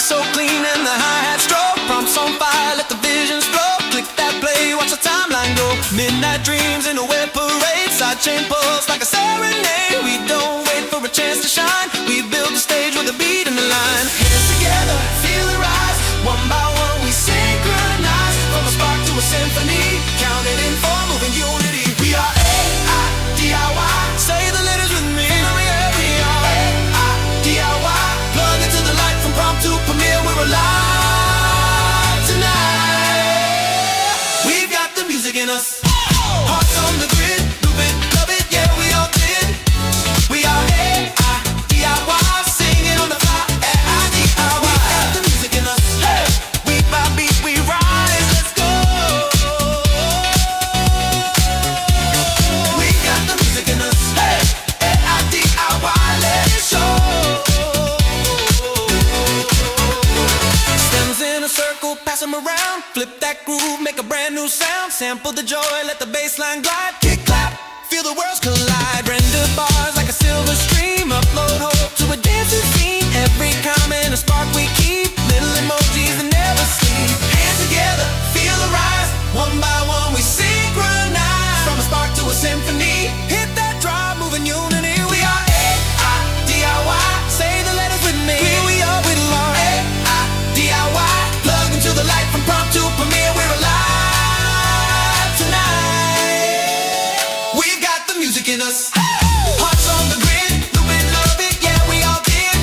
so clean and the hi-hat stroke. Prompts on fire, let the visions flow. Click that play, watch the timeline go. Midnight dreams in a web parade. Sidechain pulse like a serenade. We don't wait for a chance to shine. We build the stage with a beat in the line. Hands together, feel it rise. One by one we synchronize. From a spark to a symphony. Counted in four, moving unity. We are A-I-D-I-Y. Say the letters with me. We are A-I-D-I-Y. Plug into the light from prompt to premiere. We're alive tonight. We've got the music in us. Hearts on the grid. Loop it, love it, yeah, we all did. We are A-I-D-I-Y. Sing it on the fly. A-I-D-I-Y. We got the music in us. Hey. Beat by beat we rise. Let's go. We got the music in us. Hey. A-I-D-I-Y. Let it show. Stems in a circle, pass them around. Flip that groove, make a brand new sound. Sample the joy, let the bass line glide. Kick, clap, feel the worlds collide. Render bars like a silver stream. Upload hope to a dancing scene. Every comment a spark we keep. Little emojis that never sleep. Hands together, feel the rise. One by one we synchronize. From a spark to a symphony. Hit that drop, moving unity. We are A-I-D-I-Y. Say the letters with me. We are with love. A-I-D-I-Y. Plug into the light from prompt to premiere. We're alive tonight. We've got the music in us. Hearts on the grid. Loop it, love it, yeah, we all did.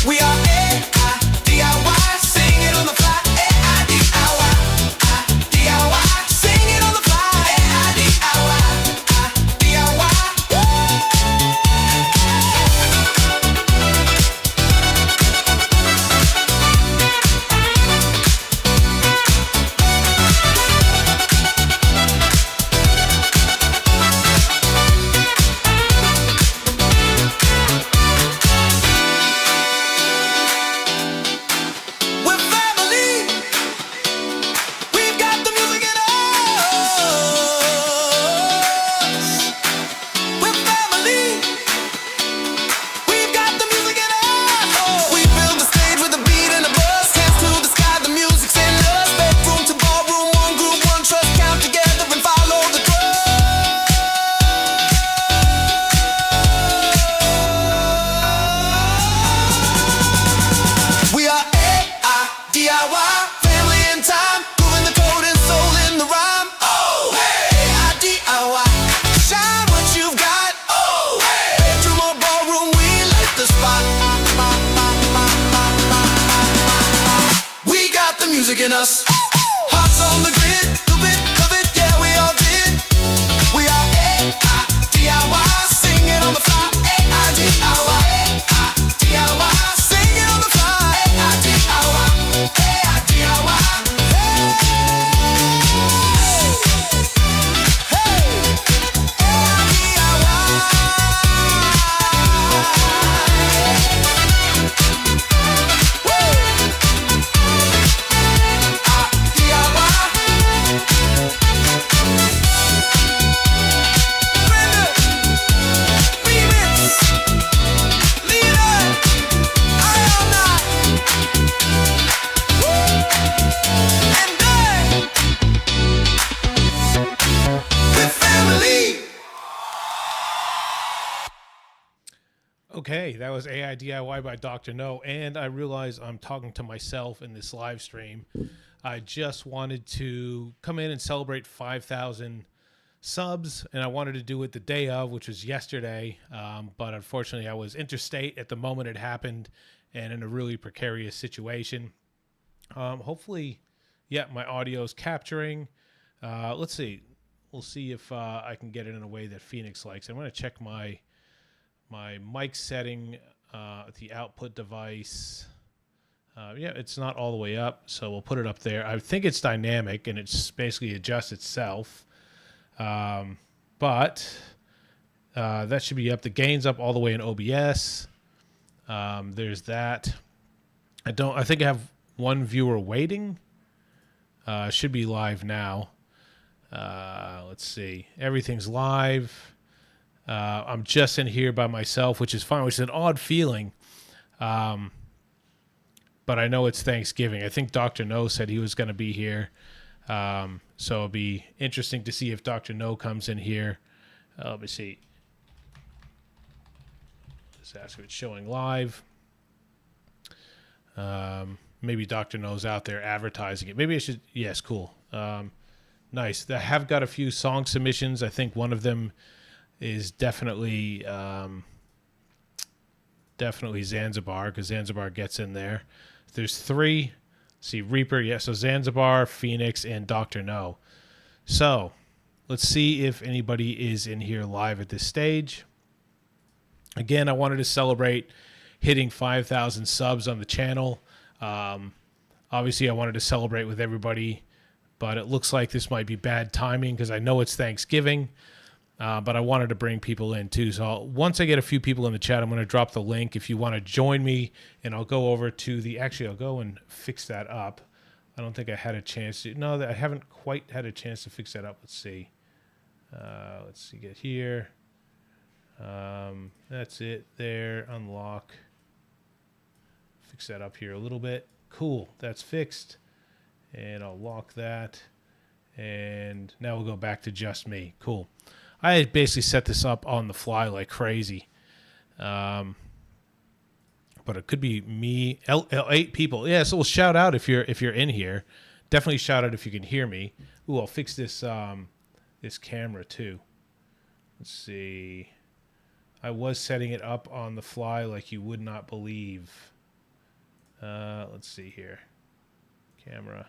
We are A-I-D-I-Y. Sing it on the fly. A-I-D-I-Y. I-D-I-Y. Sing it on the fly. A-I-D-I-Y. I-D-I-Y. We're family. We've got the music in us. We're family. We've got the music in us. We build the stage with a beat and a buzz. Hands to the sky, the music's in us. Bedroom to ballroom, one group, one trust. Count together and follow the trust. We are A-I-D-I-Y. Family in time. Moving the code and soul in the rhyme. Oh, hey. A-I-D-I-Y. Shine what you've got. Oh, hey. Bedroom or ballroom, we light the spot. We got the music in us. Hearts on the grid. Loop it, love it, yeah, we all did. We are A-I-D-I-Y. Sing it on the fly. A-I-D-I-Y. A-I-D-I-Y. Sing it on the fly. A-I-D-I-Y. A-I-D-I-Y. Okay, that was AIDIY by Dr. No, and I realize I'm talking to myself in this live stream. I just wanted to come in and celebrate 5,000 subs, and I wanted to do it the day of, which was yesterday, but unfortunately I was interstate at the moment it happened and in a really precarious situation. Hopefully, yeah, my audio is capturing. Let's see. We'll see if I can get it in a way that Phoenix likes. I'm going to check my mic setting, the output device. Yeah, it's not all the way up, so we'll put it up there. I think it's dynamic, and it's basically adjusts itself. But that should be up. The gain's up all the way in OBS. There's that. I think I have one viewer waiting. Should be live now. Let's see. Everything's live. I'm just in here by myself, which is fine, which is an odd feeling. but I know it's Thanksgiving. I think Dr. No said he was going to be here. So it'll be interesting to see if Dr. No comes in here. Let me see. Let's ask if it's showing live. Maybe Dr. No's out there advertising it. Maybe I should. Yes, cool. Nice. I have got a few song submissions. I think one of them is definitely Zanzibar, because Zanzibar gets in there. There's 3. See, Reaper, yeah, so Zanzibar, Phoenix, and Dr. No. So let's see if anybody is in here live at this stage. Again, I wanted to celebrate hitting 5,000 subs on the channel. Obviously, I wanted to celebrate with everybody, but it looks like this might be bad timing because I know it's Thanksgiving, but I wanted to bring people in too. So once I get a few people in the chat, I'm going to drop the link if you want to join me, and I'll go over to the, actually, I'll go and fix that up. I don't think I had a chance to, no, I haven't quite had a chance to fix that up. Let's see. Get here. That's it there. Unlock. Fix that up here a little bit. Cool. That's fixed. And I'll lock that. And now we'll go back to just me. Cool. I had basically set this up on the fly like crazy. But it could be me, 8 people. Yeah, so we'll shout out if you're in here. Definitely shout out if you can hear me. Ooh, I'll fix this this camera too. Let's see. I was setting it up on the fly like you would not believe. Let's see here. Camera.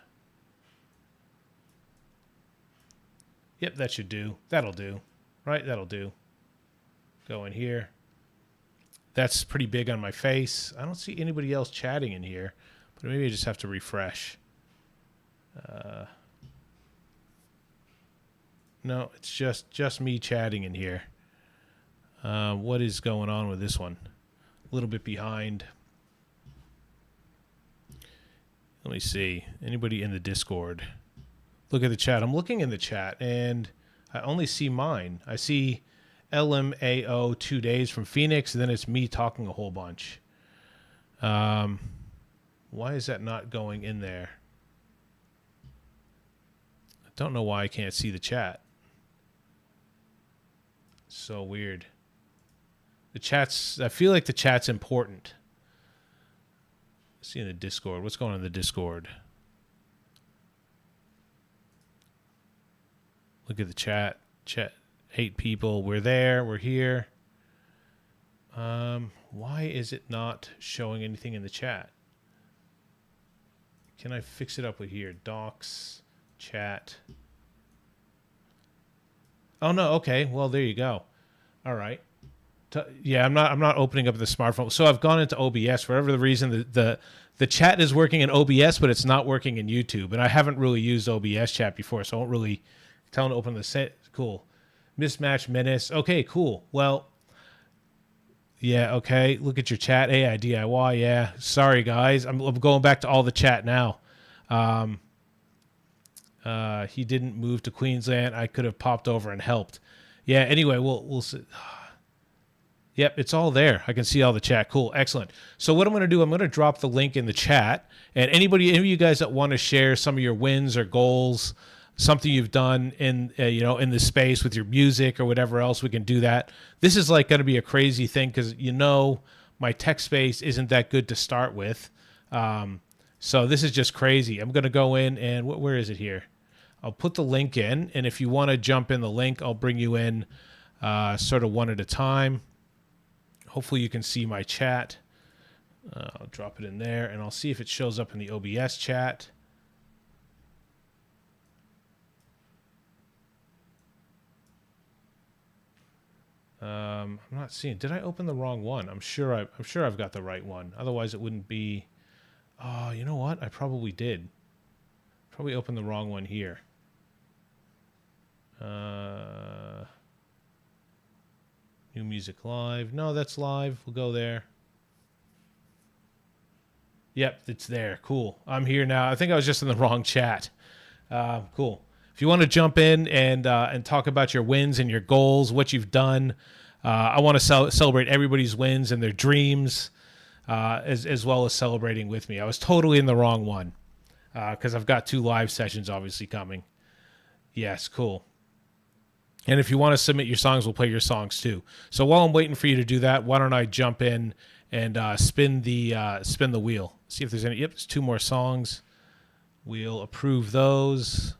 Yep, that should do. That'll do. Right? That'll do. Go in here. That's pretty big on my face. I don't see anybody else chatting in here, but maybe I just have to refresh. No, it's just me chatting in here. What is going on with this one? A little bit behind. Let me see. Anybody in the Discord? Look at the chat. I'm looking in the chat, and I only see mine. I see LMAO 2 days from Phoenix, and then it's me talking a whole bunch. Why is that not going in there? I don't know why I can't see the chat. So weird. The chat's, I feel like the chat's important. Let's see in the Discord. What's going on in the Discord? Look at the chat. Chat. 8 people. We're there. We're here. Why is it not showing anything in the chat? Can I fix it up with here? Docs, chat. Oh no. Okay. Well, there you go. All right. Yeah, I'm not opening up the smartphone. So I've gone into OBS for whatever the reason. The chat is working in OBS, but it's not working in YouTube. And I haven't really used OBS chat before, so I won't really tell them to open the set. Cool. Mismatch Menace. Okay, cool. Well, yeah, okay. Look at your chat. AI DIY. Yeah. Sorry, guys. I'm going back to all the chat now. He didn't move to Queensland. I could have popped over and helped. Yeah, anyway, we'll see. Yep, it's all there. I can see all the chat. Cool, excellent. So what I'm going to do, I'm going to drop the link in the chat. And any of you guys that want to share some of your wins or goals, something you've done in in this space with your music or whatever else, we can do that. This is like going to be a crazy thing because my tech space isn't that good to start with. So this is just crazy. I'm going to go in and where is it here? I'll put the link in, and if you want to jump in the link, I'll bring you in sort of one at a time. Hopefully you can see my chat. I'll drop it in there, and I'll see if it shows up in the OBS chat. I'm not seeing. Did I open the wrong one? I'm sure I've got the right one. Otherwise, it wouldn't be. Oh, you know what? I probably did. Probably opened the wrong one here. New Music Live. No, that's live. We'll go there. Yep, it's there. Cool. I'm here now. I think I was just in the wrong chat. Cool. If you want to jump in and talk about your wins and your goals, what you've done, I want to celebrate everybody's wins and their dreams. as well as celebrating with me. I was totally in the wrong one because I've got 2 live sessions obviously coming. Yes, cool. And if you want to submit your songs, we'll play your songs too. So while I'm waiting for you to do that, why don't I jump in and spin the wheel? See if there's any. Yep, there's 2 more songs. We'll approve those.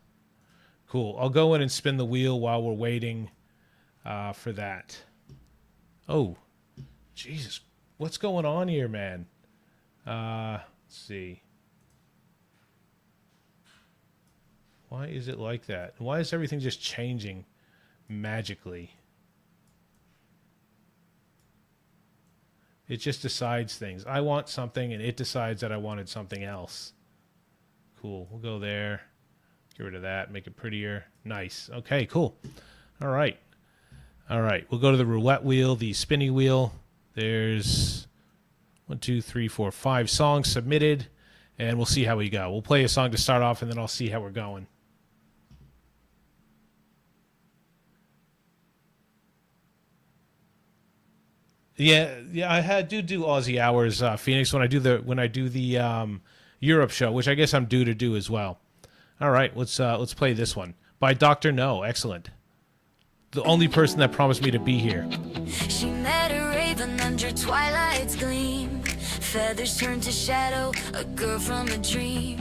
Cool. I'll go in and spin the wheel while we're waiting for that. Oh, Jesus. What's going on here, man? Let's see. Why is it like that? Why is everything just changing magically? It just decides things. I want something, and it decides that I wanted something else. Cool. We'll go there. Get rid of that. Make it prettier. Nice. Okay, cool. All right. All right. We'll go to the roulette wheel, the spinny wheel. There's 1, 2, 3, 4, 5 songs submitted, and we'll see how we go. We'll play a song to start off, and then I'll see how we're going. Yeah, I do Aussie hours, Phoenix, when I do the Europe show, which I guess I'm due to do as well. All right, let's play this one by Dr. No. Excellent. The only person that promised me to be here. She met a raven under twilight's gleam. Feathers turned to shadow, a girl from a dream.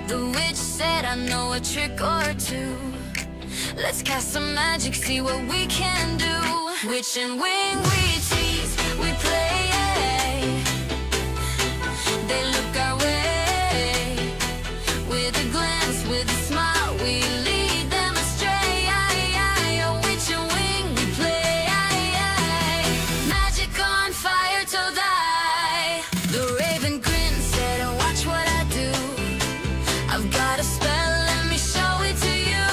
The witch said, I know a trick or two. Let's cast some magic, see what we can do. Witch and wing, we tease, we play. They look our way. With a glance, with a smile, we lead them astray. A witch and wing, we play. Magic on fire till die. The raven grinned, said, watch what I do. I've got a spell, let me show it to you.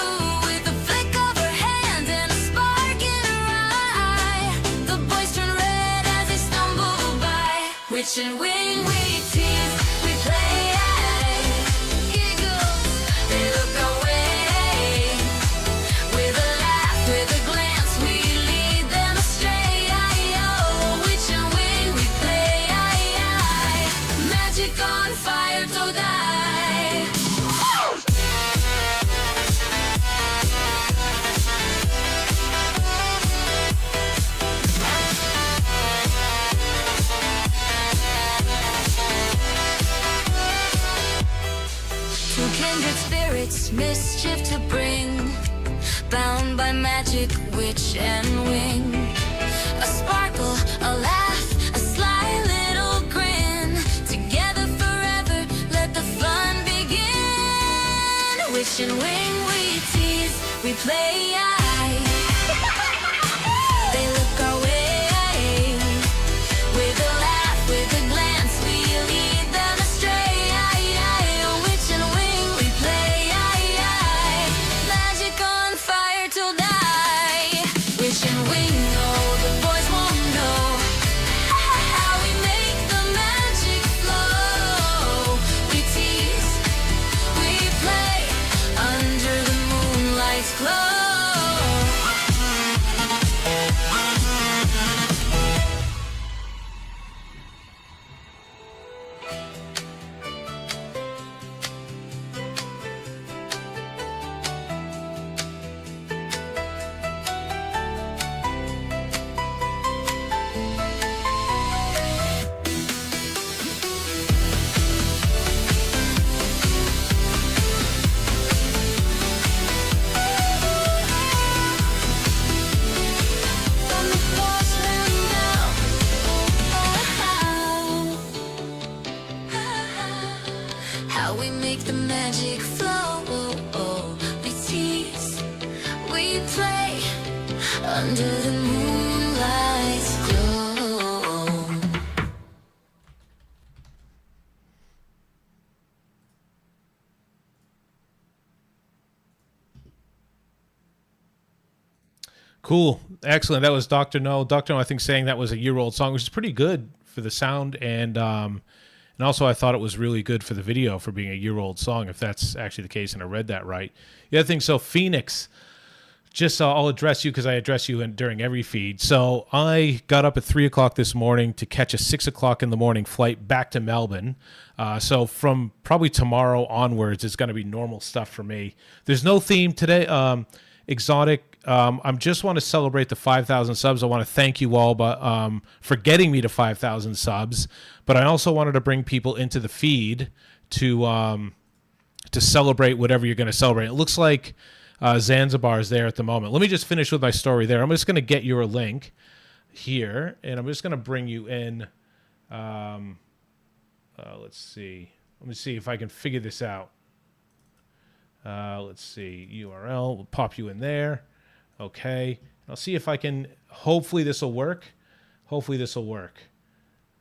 With a flick of her hand and a spark in her eye, the boys turn red as they stumble by. Witch and wing, we tease, we play. Eagles, they look away. With a laugh, with a glance, we lead them astray. Witch and wing, we play. Magic on fire till die. Two kindred spirits, mischief to bring, bound by magic, witch and wing. A sparkle, a laugh, a sly little grin. Together forever, let the fun begin. Witch and wing, we tease, we play. They look our way. With a laugh, with a glance, we lead them astray. Witch and wing, we play. Magic on fire till die. Witch and wing, no, the boys won't know how we make the magic flow. We tease, we play under the moonlight's glow. From the porcelain down, how we make the magic flow. We tease, we play under the moonlight's glow. Cool. Excellent. That was Dr. No. Dr. No, I think, saying that was a year-old song, which is pretty good for the sound. And also I thought it was really good for the video for being a year-old song, if that's actually the case and I read that right. The other thing, so Phoenix, just I'll address you because I address you during every feed. So I got up at 3 o'clock this morning to catch a 6 o'clock in the morning flight back to Melbourne. So from probably tomorrow onwards, it's going to be normal stuff for me. There's no theme today. Exotic. I just want to celebrate the 5,000 subs. I want to thank you all for getting me to 5,000 subs. But I also wanted to bring people into the feed to celebrate whatever you're going to celebrate. It looks like Zanzibar is there at the moment. Let me just finish with my story there. I'm just going to get you a link here, and I'm just going to bring you in. Let's see. Let me see if I can figure this out. Let's see. URL. We'll pop you in there. Okay. I'll see if I can. Hopefully this will work. Hopefully this will work.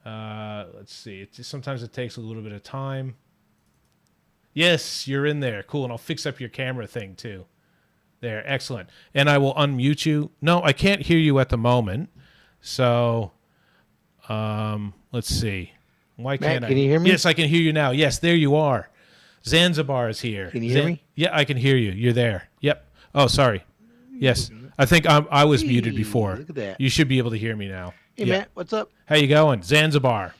Let's see. Sometimes it takes a little bit of time. Yes, you're in there. Cool. And I'll fix up your camera thing too. There. Excellent. And I will unmute you. No, I can't hear you at the moment. So, let's see. Why can't Matt, can you hear me? Yes, I can hear you now. Yes, there you are. Zanzibar is here. Can you hear me? Yeah, I can hear you. You're there. Yep. Oh, sorry. Yes. I think I was muted before. Look at that. You should be able to hear me now. Hey, Yeah. Matt, what's up? How you going? Zanzibar.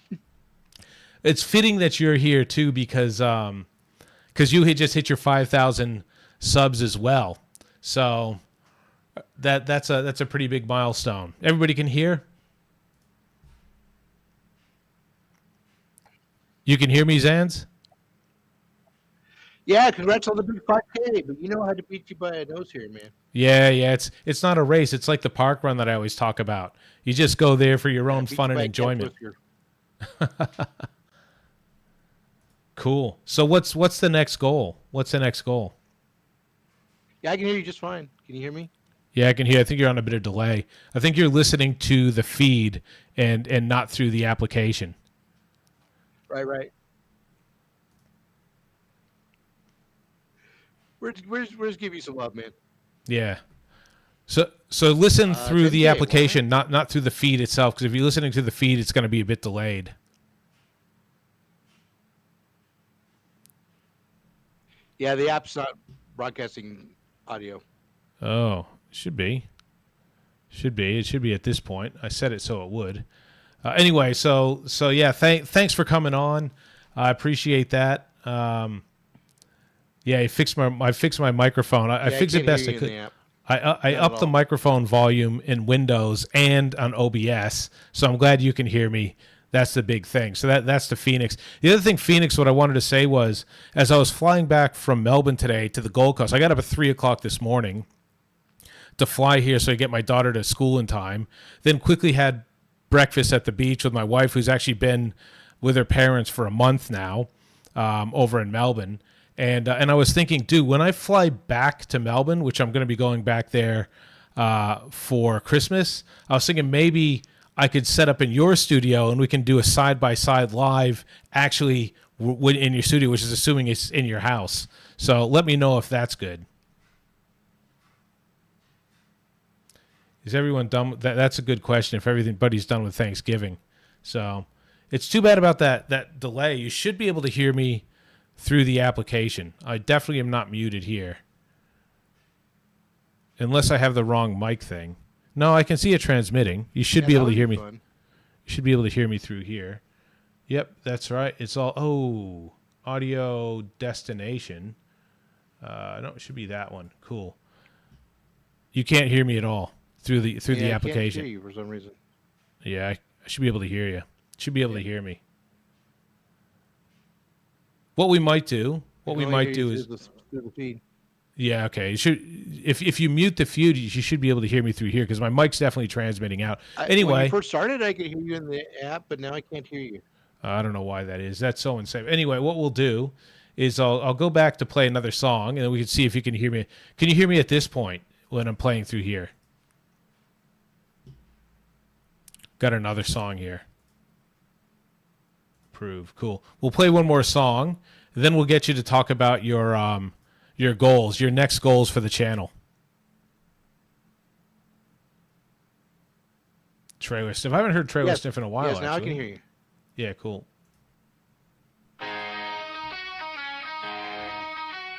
It's fitting that you're here too because you had just hit your 5,000 subs as well. So that's a pretty big milestone. Everybody can hear? You can hear me, Zans? Yeah, congrats on the big 5K, but you know I had to beat you by a nose here, man. Yeah. It's not a race. It's like the park run that I always talk about. You just go there for your own Beat fun you and by a enjoyment. Whisker. Cool. So what's the next goal? What's the next goal? Yeah, I can hear you just fine. Can you hear me? Yeah, I can hear. I think you're on a bit of delay. I think you're listening to the feed and not through the application. Right. Where's give you some love, man? Yeah. So listen through the 10K, application, not through the feed itself, because if you're listening to the feed, it's going to be a bit delayed. Yeah, the app's not broadcasting audio. Oh, should be. It should be at this point. I said it so it would. Anyway, so yeah, thanks for coming on. I appreciate that. Yeah, I fixed my microphone. I fixed it best I could. I upped the microphone volume in Windows and on OBS, so I'm glad you can hear me. That's the big thing. So that's the Phoenix. The other thing, Phoenix, what I wanted to say was, as I was flying back from Melbourne today to the Gold Coast, I got up at 3 o'clock this morning to fly here so I get my daughter to school in time, then quickly had breakfast at the beach with my wife, who's actually been with her parents for a month now over in Melbourne. And I was thinking, dude, when I fly back to Melbourne, which I'm going to be going back there for Christmas, I was thinking maybe I could set up in your studio and we can do a side-by-side live actually in your studio, which is assuming it's in your house. So let me know if that's good. Is everyone done? That's a good question. If everybody's done with Thanksgiving. So it's too bad about that delay. You should be able to hear me through the application. I definitely am not muted here. Unless I have the wrong mic thing. No, I can see it transmitting. You should be able to hear me. Fun. You should be able to hear me through here. Yep, that's right. It's all audio destination. No, it should be that one. Cool. You can't hear me at all through the I application. can't hear you for some reason. Yeah, I should be able to hear you. Should be able to hear me. What we might do is through the feed. yeah, okay. If you mute the feed, you should be able to hear me through here because my mic's definitely transmitting out. When Anyway, you first started, I could hear you in the app, but now I can't hear you. I don't know why that is. That's so insane. Anyway, what we'll do is I'll go back to play another song, and then we can see if you can hear me. Can you hear me at this point when I'm playing through here? Got another song here. Prove. Cool. We'll play one more song, then we'll get you to talk about your goals, your next goals for the channel. Trailer Sniff. I haven't heard Trailer Sniff in a while. Yes, now actually. I can hear you. Yeah, cool. Yeah,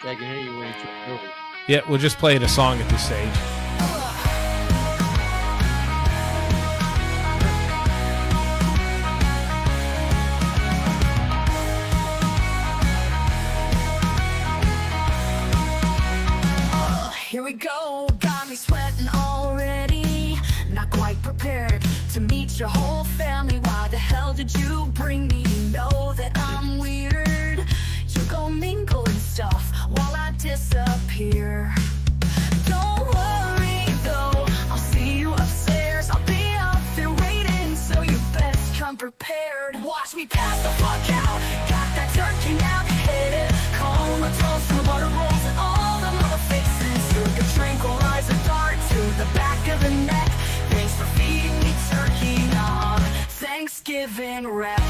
I can hear you when you took it over. Yeah, we'll just play the song at this stage. we go. Got me sweating already. Not quite prepared to meet your whole family. Why the hell did you bring me? You know that I'm weird. You go mingle and stuff while I disappear. Don't worry though, I'll see you upstairs. I'll be up there waiting, so you best come prepared. Watch me pass the fuck out. Got that turkey now, hit it. Comatose from the butter rolls and all the mother faces. Took a tranquilizer dart to the back of the neck. Thanks for feeding me turkey nog. Thanksgiving wrapped.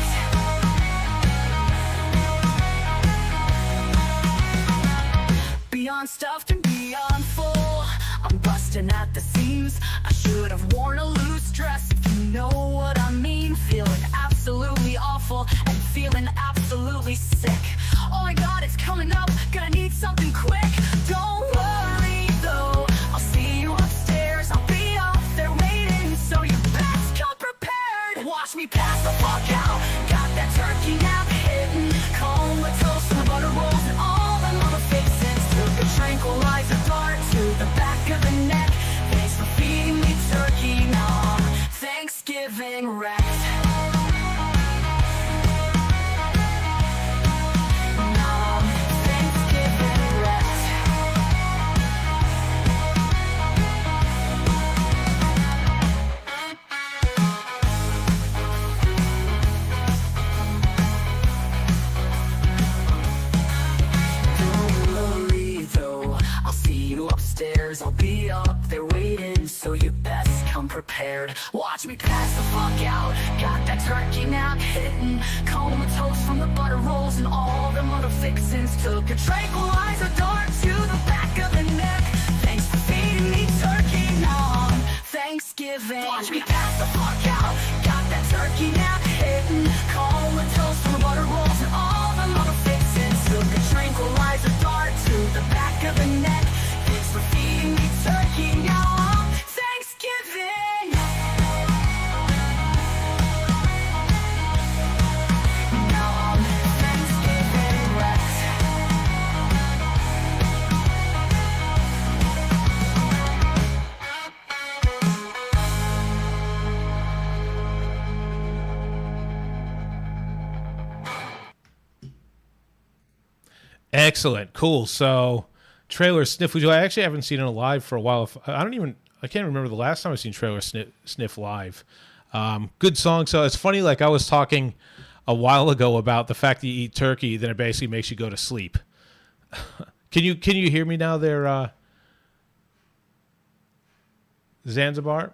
Beyond stuffed and beyond full, I'm busting at the seams. I should have worn a loose dress, if you know what I mean. Feeling absolutely awful and feeling absolutely sick. Oh my god, it's coming up, gonna need something quick. Don't worry though, I'll see you upstairs. I'll be up there waiting, so you best come prepared. Watch me pass the fuck out. Got that turkey nap hitting. Comatose from the butter rolls and all the mother faces. Took a tranquilizer dart to the back of the neck. Thanks for feeding me turkey nog. Thanksgiving wrecked. Nog. Thanksgiving wrecked. Don't worry though, I'll see you upstairs. I'll be up there waiting, so you best come prepared. Watch me pass the fuck out. Got that turkey nap hitting. Comatose from the butter rolls and all the mother fixins. Took a tranquilizer dart to the back of the neck. Thanks for feeding me turkey nog. Thanksgiving. Watch me pass the fuck out. Got that turkey nap hitting. Comatose from the butter rolls and all the mother fixins. Took a tranquilizer dart to the back of the neck. Thanks for feeding me turkey nog. Thanksgiving. Nog. Thanksgiving wrecked. Excellent. Cool. So Trailer Sniff, which I actually haven't seen it live for a while. I can't remember the last time I've seen Trailer Sniff live. Good song. So it's funny, like I was talking a while ago about the fact that you eat turkey, then it basically makes you go to sleep. Can you hear me now there, Zanzibar?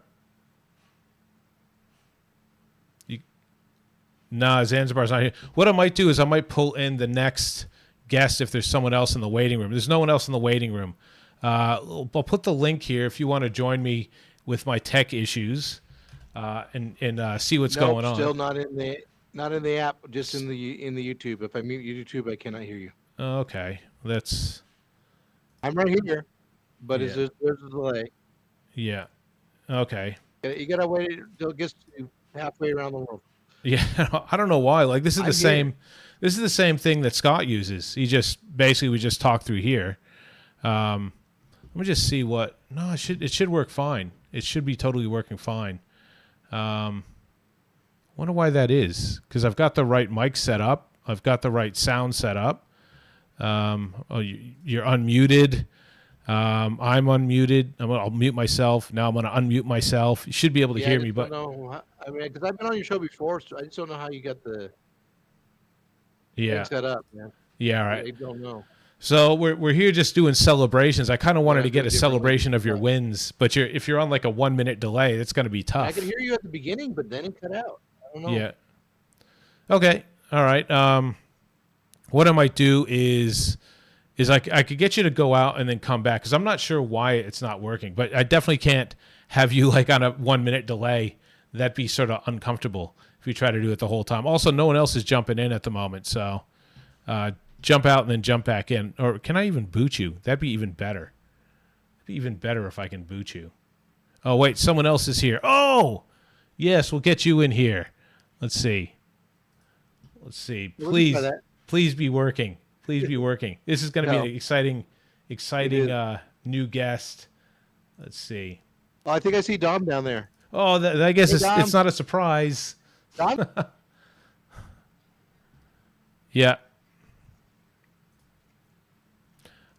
Nah, Zanzibar's not here. What I might do is I might pull in the next guest if there's someone else in the waiting room. There's no one else in the waiting room. I'll put the link here if you want to join me with my tech issues and see what's going on. Still not in the app, just in the YouTube. If I mute YouTube, I cannot hear you. Okay, I'm right here, but Yeah. there's a delay. Yeah. Okay. You gotta wait until it gets to halfway around the world. Yeah, I don't know why. Like this is the I same. This is the same thing that Scott uses. He just basically we just talk through here. Let me just see what. No, it should work fine. It should be totally working fine. Wonder why that is. Because I've got the right mic set up. I've got the right sound set up. You're unmuted. I'm unmuted. I'll mute myself. Now I'm going to unmute myself. You should be able to hear me, but I mean, because I've been on your show before, so I just don't know how you got the yeah, thing set up, man. yeah, all right. I don't know. So we're here just doing celebrations. I kind of wanted Yeah, to get do a it differently. celebration of your wins, but if you're on like a 1 minute delay, it's going to be tough. I could hear you at the beginning, but then it cut out. I don't know. Yeah. Okay. All right. What I might do is I could get you to go out and then come back because I'm not sure why it's not working, but I definitely can't have you like on a 1 minute delay. That'd be sort of uncomfortable if you try to do it the whole time. Also, no one else is jumping in at the moment, so jump out and then jump back in. Or can I even boot you? That'd be even better. It'd be even better if I can boot you. Oh, wait, someone else is here. Oh, yes, we'll get you in here. Let's see. We'll try that. Please be working. Please be working. This is going to be No. an exciting It new guest. Let's see. Oh, I think I see Dom down there. Oh, I guess Hey, it's Dom. not a surprise. Dom? Yeah.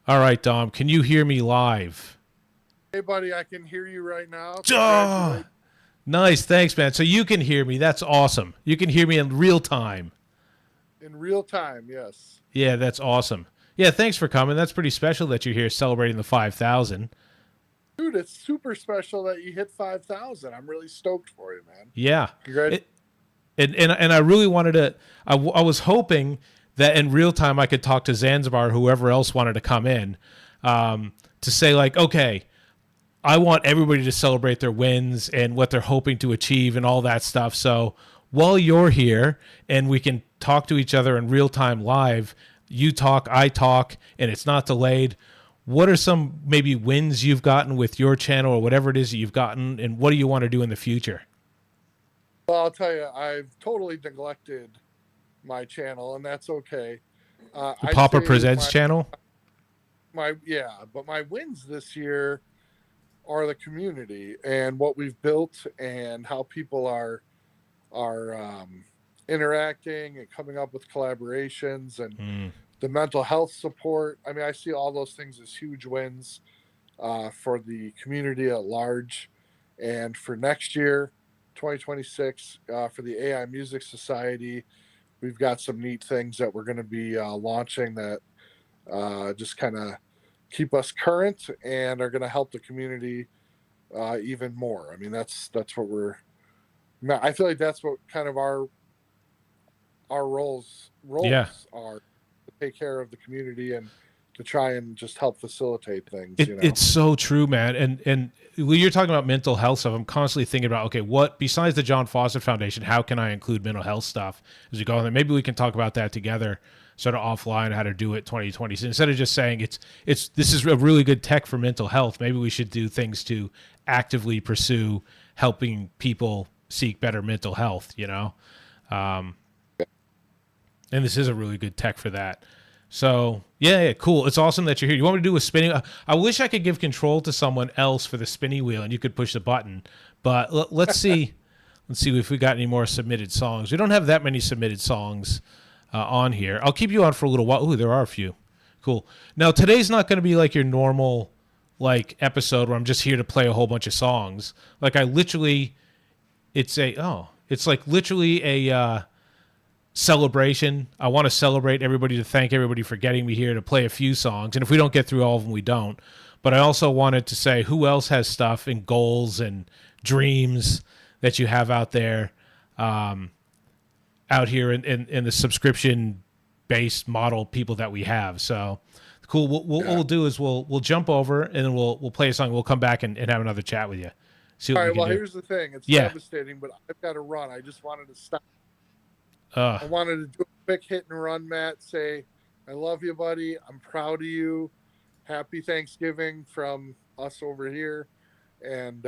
All right, Dom. Can you hear me live? Hey, buddy, I can hear you right now. Oh, nice. Thanks, man. So you can hear me. That's awesome. You can hear me in real time. In real time, yes. Yeah, that's awesome. Yeah, thanks for coming. That's pretty special that you're here celebrating the 5,000. Dude, it's super special that you hit 5,000. I'm really stoked for you, man. Yeah. Congrats. And I really wanted to, I was hoping that in real time I could talk to Zanzibar, whoever else wanted to come in, to say like, okay, I want everybody to celebrate their wins and what they're hoping to achieve and all that stuff. So while you're here and we can talk to each other in real time live, you talk, I talk, and it's not delayed. What are some maybe wins you've gotten with your channel or whatever it is that you've gotten, and what do you want to do in the future? Well, I'll tell you, I've totally neglected my channel, and that's okay. The I'd Papa say Presents channel? But my wins this year are the community and what we've built and how people are interacting and coming up with collaborations and the mental health support. I mean, I see all those things as huge wins for the community at large. And for next year, 2026, for the AI Music Society, we've got some neat things that we're going to be launching that just kind of keep us current and are going to help the community even more. I mean, that's what I feel like that's what kind of our roles Yeah. are, to take care of the community and to try and just help facilitate things. It's so true, man. And when you're talking about mental health stuff, I'm constantly thinking about, okay, what besides the John Fawcett Foundation, how can I include mental health stuff as we go on there? Maybe we can talk about that together, sort of offline, how to do it 2020. So instead of just saying this is a really good tech for mental health, maybe we should do things to actively pursue helping people seek better mental health, and this is a really good tech for that. So yeah, cool. It's awesome that you're here. You want me to do a spinning? I wish I could give control to someone else for the spinning wheel and you could push the button, but let's see. Let's see if we got any more submitted songs. We don't have that many submitted songs on here. I'll keep you on for a little while. Ooh, there are a few. Cool. Now today's not going to be like your normal episode where I'm just here to play a whole bunch of songs. Like it's like literally a celebration. I want to celebrate everybody, to thank everybody for getting me here to play a few songs. And if we don't get through all of them, we don't. But I also wanted to say who else has stuff and goals and dreams that you have out there, out here in the subscription-based model people that we have. So cool. What we'll do is we'll jump over and then we'll play a song. We'll come back and have another chat with you. See what All we right, can well, do. here's the thing. It's Yeah. devastating, but I've got to run. I just wanted to stop. I wanted to do a quick hit and run, Matt. Say, I love you, buddy. I'm proud of you. Happy Thanksgiving from us over here. And,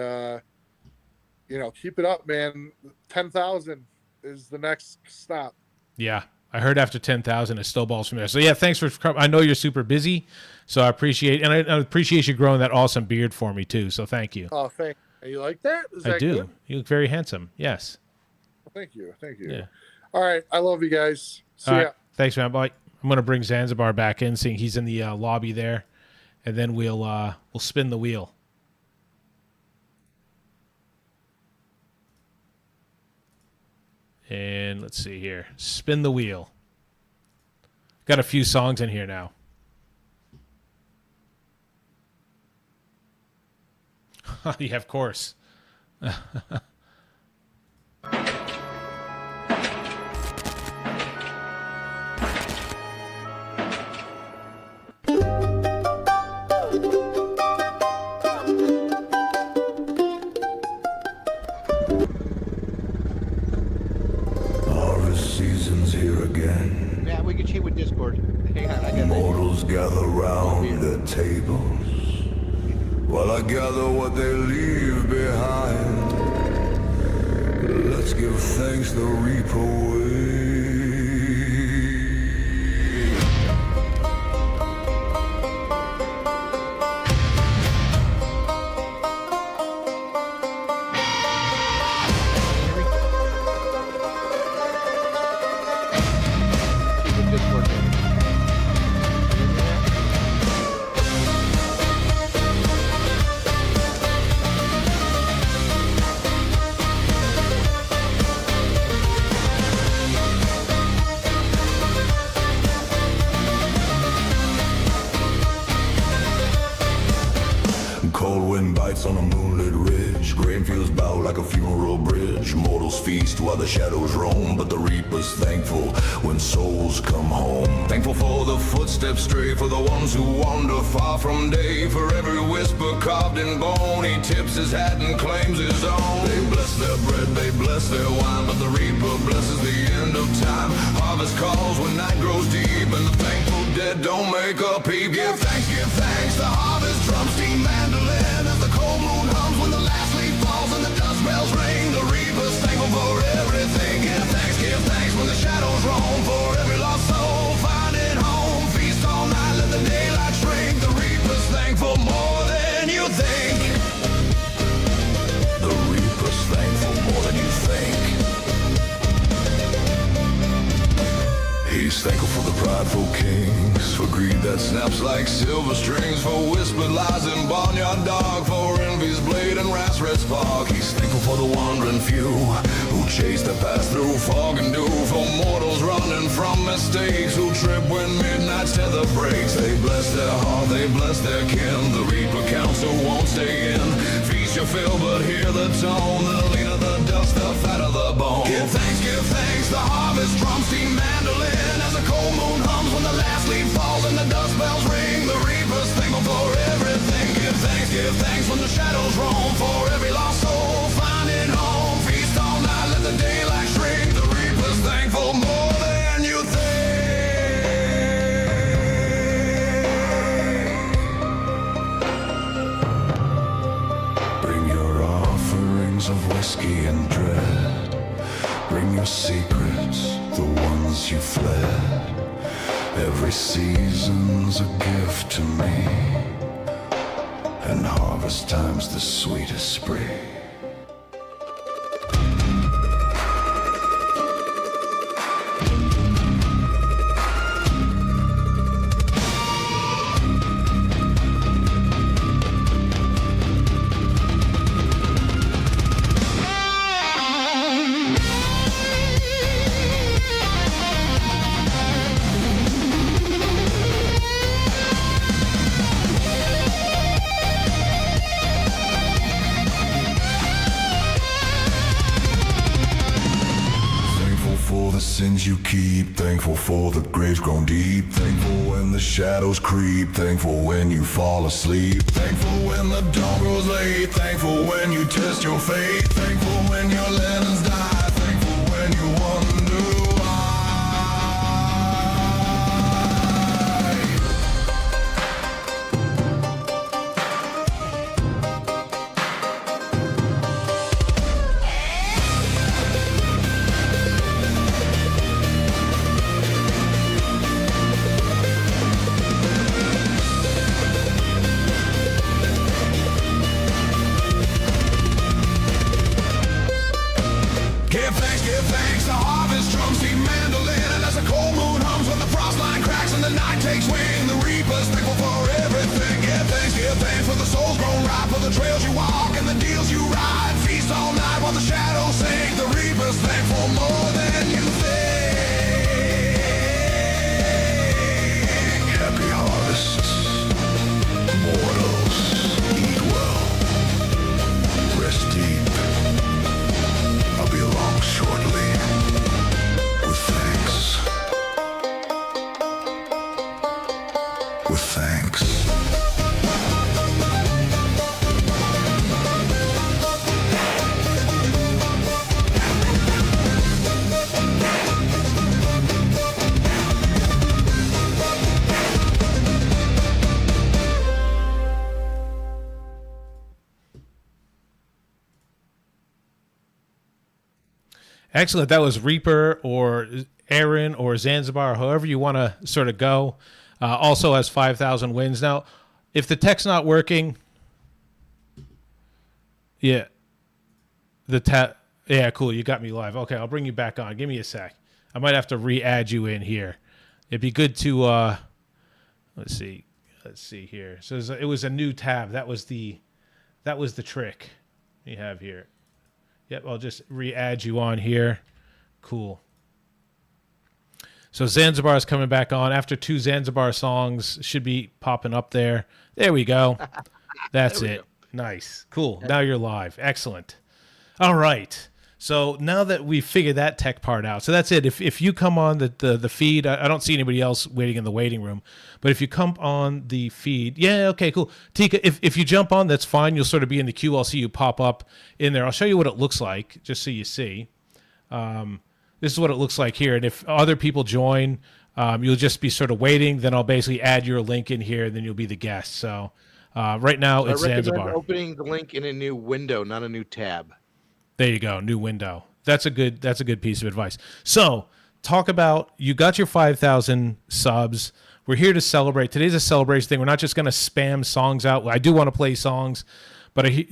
keep it up, man. 10,000 is the next stop. Yeah. I heard after 10,000 it snowballs from there. So yeah, thanks for coming. I know you're super busy, so I appreciate, and I appreciate you growing that awesome beard for me too. So thank you. Oh, thank you. You like that? Is I that do. good? You look very handsome. Yes. Thank you. Thank you. Yeah. All right. I love you guys. See All ya. right. Thanks, man. Bye. I'm gonna bring Zanzibar back in, seeing he's in the lobby there, and then we'll spin the wheel. And let's see here. Spin the wheel. Got a few songs in here now. Yeah, of course. Harvest season's here again. Yeah, we can cheat with Discord. Hang on, I got Mortals gather round the tables while I gather what they leave behind. Let's give thanks the reap away. lights on a moonlit ridge. Grain fields bow like a funeral bridge. Mortals feast while the shadows roam, but the reaper's thankful when souls come home. Thankful for the footsteps stray, for the ones who wander far from day. For every whisper carved in bone, he tips his hat and claims his own. They bless their bread, they bless their wine, but the reaper blesses the end of time. Harvest calls when night grows deep, and the thankful dead don't make a peep. Give thanks, the harvest drums, steam mandolin as the cold moon hums when the last leaf falls and the dust bells ring. The reaper's thankful for everything. Give thanks when the shadows roam, for every lost soul finding home. Feast all night, let the daylight shrink. The reaper's thankful more than you think. The reaper's thankful more than you think. He's thankful for the prideful kings, for greed that snaps like silver strings, for whispered lies in barnyard dog, for envy's blade and rat's red spark. He's thankful for the wandering few who chase the path through fog and dew, for mortals running from mistakes who trip when midnight's tether breaks. They bless their heart, they bless their kin. The reaper council won't stay in. Feast your fill, but hear the tone, the leaner the dust, the fat of the bone. Give thanks, the harvest drums, steam mandolin as the cold moon hums when the last leaf falls and the dust bells ring. The reaper's thankful for everything. Give thanks when the shadows roam, for every lost soul finding home. Feast all night, let the daylight shrink. The reaper's thankful more than you think. Bring your offerings of whiskey and dread. Bring your secrets, the ones you fled. Every season's a gift to me, and harvest time's the sweetest spree. Sins you keep, thankful for the graves grown deep, thankful when the shadows creep, thankful when you fall asleep, thankful when the dawn grows late, thankful when you test your fate, thankful when your lanterns die, thankful when you wonder why. Give thanks, the harvest drums, steam mandolin, and as the cold moon hums when the frost line cracks and the night takes wing, the reaper's thankful for everything. Give thanks for the souls grown ripe, for the trails you walk and the deals you ride. Feast all night while the shadows sing, the reaper's thankful more than you think. Happy harvests, mortals, eat well, rest deep. I'll be along shortly with thanks. With thanks. Excellent. That was Reaper or Aaron or Zanzibar, however you want to sort of go. Also has 5,000 wins. Now, if the tech's not working, yeah, yeah, cool. You got me live. Okay, I'll bring you back on. Give me a sec. I might have to re-add you in here. It'd be good to let's see here. So it was a new tab. That was the trick you have here. Yep, I'll just re-add you on here. Cool. So Zanzibar is coming back on after 2 Zanzibar songs. Should be popping up there. There we go. That's it. Nice. Cool. Now you're live. Excellent. All right. So now that we've figured that tech part out, so that's it. If you come on the feed, I don't see anybody else waiting in the waiting room, but if you come on the feed, yeah, okay, cool. Tika, if you jump on, that's fine. You'll sort of be in the queue. I'll see you pop up in there. I'll show you what it looks like, just so you see. This is what it looks like here. And if other people join, you'll just be sort of waiting. Then I'll basically add your link in here, and then you'll be the guest. So right now it's I recommend Zanzibar. opening the link in a new window, not a new tab. There you go, new window. That's a good piece of advice. So, talk about, you got your 5,000 subs. We're here to celebrate. Today's a celebration thing. We're not just going to spam songs out. I do want to play songs, but I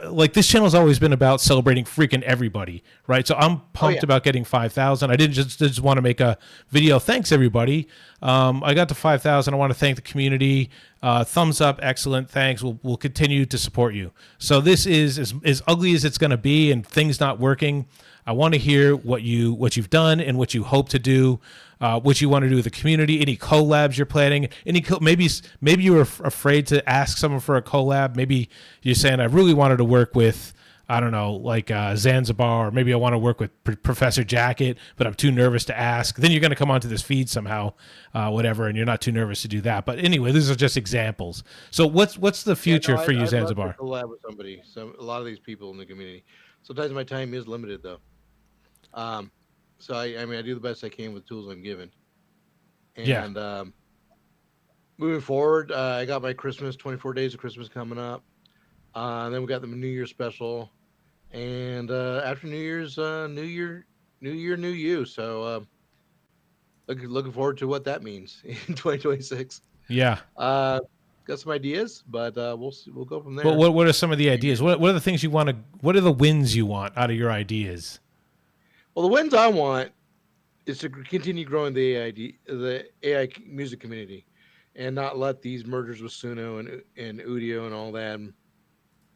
like this channel has always been about celebrating freaking everybody, right? So I'm pumped about getting 5,000. I didn't just want to make a video. Thanks everybody. I got to 5,000. I want to thank the community. Thumbs up, excellent. Thanks. We'll continue to support you. So this is as ugly as it's going to be, and things not working. I want to hear what you've done and what you hope to do. What you want to do with the community, any collabs you're planning, maybe you were afraid to ask someone for a collab. Maybe you're saying, I really wanted to work with, I don't know, like Zanzibar, or maybe I want to work with Professor Jacket, but I'm too nervous to ask. Then you're going to come onto this feed somehow, whatever, and you're not too nervous to do that. But anyway, these are just examples. So what's the future for you, I'd Zanzibar? love to collab with somebody. A lot of these people in the community. Sometimes my time is limited, though. So I mean, I do the best I can with tools I'm given. And moving forward, I got my Christmas, 24 days of Christmas coming up. Then we got the New Year special, and after New Year's, New Year, New You. So looking forward to what that means in 2026. Yeah. Got some ideas, but we'll go from there. But what are some of the ideas? What are the things you want to? What are the wins you want out of your ideas? Well, the wins I want is to continue growing the AI music community, and not let these mergers with Suno and Udio and all that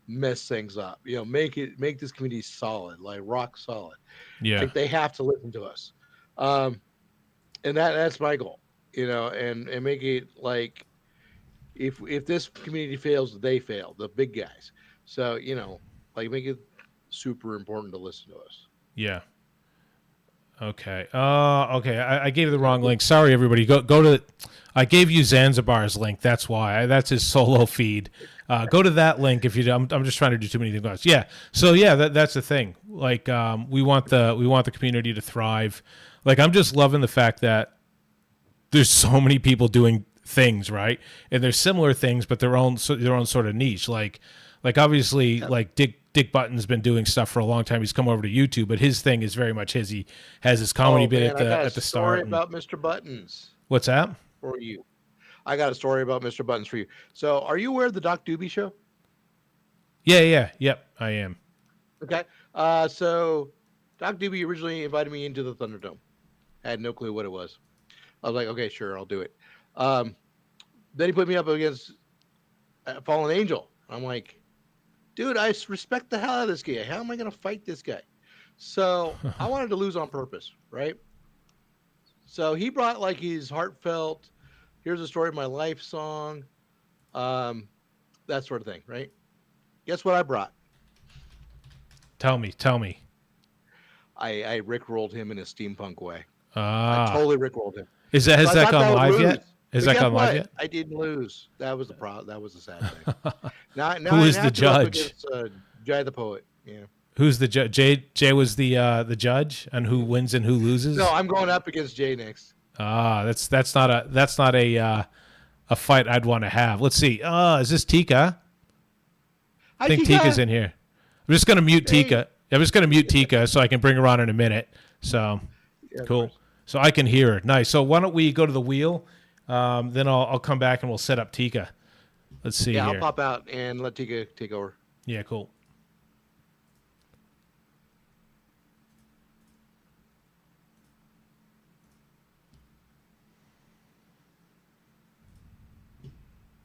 mess things up. You know, make this community solid, like rock solid. Yeah, Like they have to listen to us, and that's my goal. You know, and make it like if this community fails, they fail, the big guys. So you know, like make it super important to listen to us. Yeah. Okay. Okay. I gave you the wrong link. Sorry, everybody. Go to. I gave you Zanzibar's link. That's why. That's his solo feed. Go to that link if you. I'm just trying to do too many things. Yeah. So yeah, that's the thing. Like, we want the community to thrive. Like, I'm just loving the fact that there's so many people doing things, right? And there's similar things, but their own sort of niche. Like obviously, like Dick Button's been doing stuff for a long time. He's come over to YouTube, but his thing is very much his. He has his comedy bit at the start. Story about Mr. Buttons What's that? for you. I got a story about Mr. Buttons for you. So, are you aware of the Doc Doobie Show? Yeah. Yep, I am. Okay. So Doc Doobie originally invited me into the Thunderdome. I had no clue what it was. I was like, okay, sure, I'll do it. Then he put me up against Fallen Angel. I'm like, dude, I respect the hell out of this guy. How am I going to fight this guy? So I wanted to lose on purpose, right? So he brought like his heartfelt, here's a story of my life song, that sort of thing, right? Guess what I brought? Tell me. I rickrolled him in a steampunk way. Ah, I totally rickrolled him. has So I that thought gone I would live lose. yet? Has But that guess gone live what? yet? I didn't lose. That was the problem. That was the sad thing. Now Who is I the have to go up judge? against, Jai the Poet. Yeah. Who's the judge? Jay was the judge, and who wins and who loses? No, I'm going up against Jay next. Ah, that's not a fight I'd want to have. Let's see. Is this Tika? I think Tika's in here. I'm just gonna mute Tika. I'm just gonna mute Tika so I can bring her on in a minute. So cool. So I can hear her. Nice. So why don't we go to the wheel? Then I'll come back and we'll set up Tika. Let's see Yeah, here. I'll pop out and let Tika take over. Yeah, cool.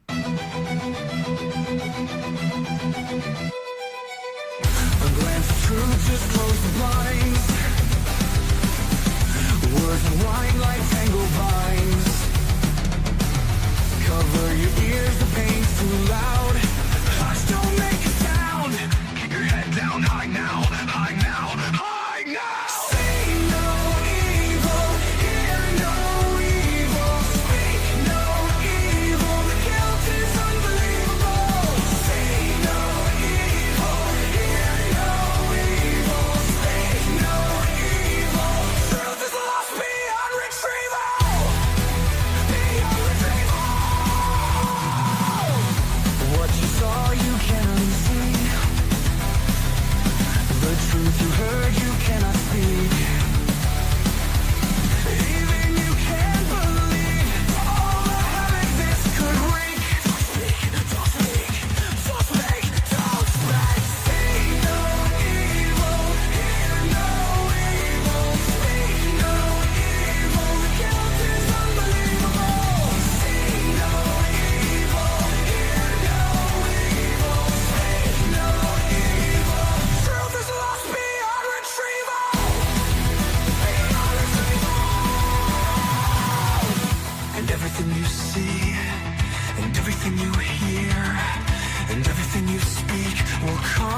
A glance of truth, just close the blinds. Words unwind like tangled vines. Cover your ears, the pain's too loud. Hush, don't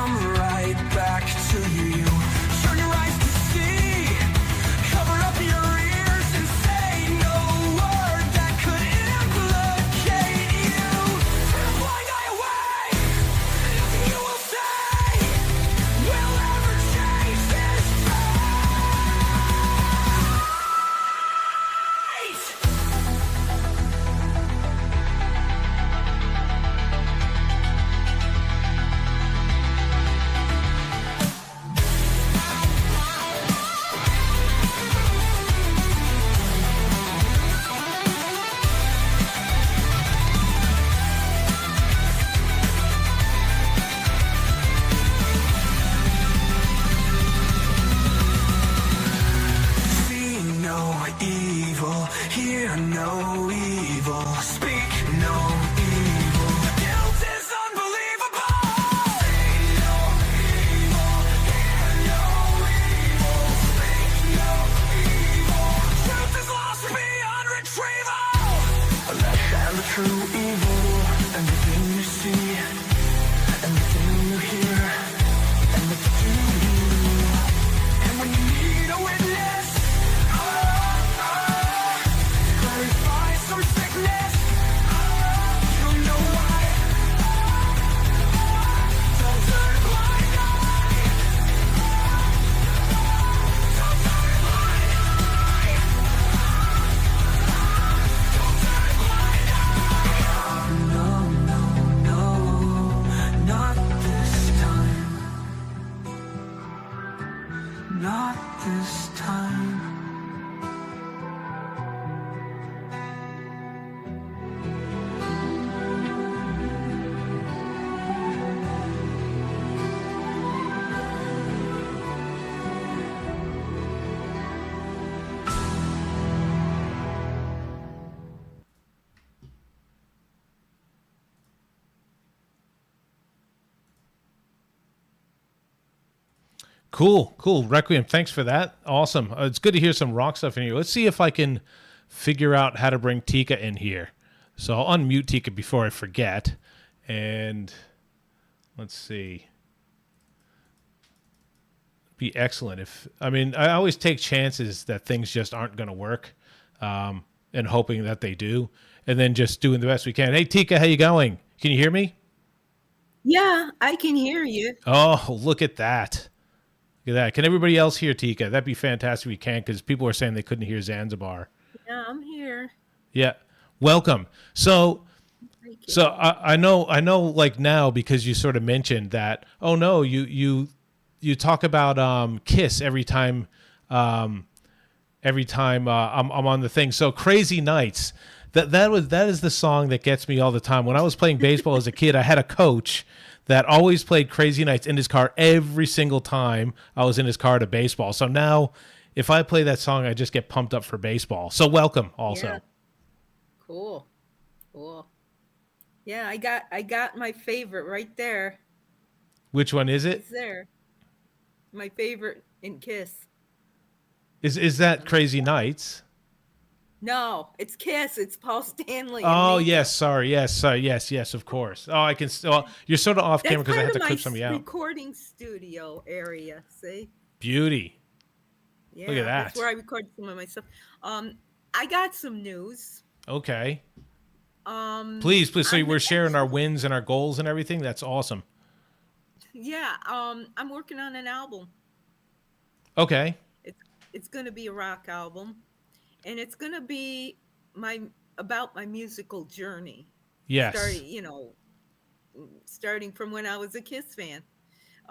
come right back to you. Turn your eyes to see, cover up your ears and say no word that could implicate you. Turn a blind eye away, nothing you will say will ever change this fate. See no evil, hear no evil, speak no evil. The guilt is unbelievable. See no evil, hear no evil, speak no evil. Truth is lost beyond retrieval. Let's shine the true evil, everything you see, everything you hear, and what you do. And when you need a witness, clarify some sickness, you'll know why. Don't turn a blind eye. Don't turn a blind eye. Don't turn a blind eye. No, no, no, not this time. Not this time. Cool, cool. Requiem, thanks for that. Awesome. It's good to hear some rock stuff in here. Let's see if I can figure out how to bring Tika in here. So I'll unmute Tika before I forget. And let's see. Be excellent if, I mean, I always take chances that things just aren't going to work, and hoping that they do, and then just doing the best we can. Hey, Tika, how you going? Can you hear me? Yeah, I can hear you. Oh, look at that. Look at that. Can everybody else hear Tika? That'd be fantastic if we can, because people are saying they couldn't hear Zanzibar. Yeah, I'm here. Yeah. Welcome. So Thank you. so I know like now, because you sort of mentioned that, oh no, you talk about Kiss every time I'm on the thing. So Crazy Nights. That is the song that gets me all the time. When I was playing baseball as a kid, I had a coach that always played Crazy Nights in his car every single time I was in his car to baseball. So now if I play that song, I just get pumped up for baseball. So welcome also. Yeah. Cool. Cool. Yeah, I got my favorite right there. Which one is it? It's there. My favorite in Kiss. Is that Crazy Nights? No, it's Kiss. It's Paul Stanley. and Oh, Nico. yes. Sorry. Yes, of course. Oh, I can still. You're sort of off That's camera because I part have to of clip my some of you out. recording studio area. See? Beauty. Yeah, at That's that. where I record some of my stuff. I got some news. Okay. Um, Please. So I'm we're sharing our actually- wins and our goals and everything. That's awesome. Yeah. I'm working on an album. Okay. It's going to be a rock album, and it's going to be about my musical journey. Yes. Starting from when I was a Kiss fan.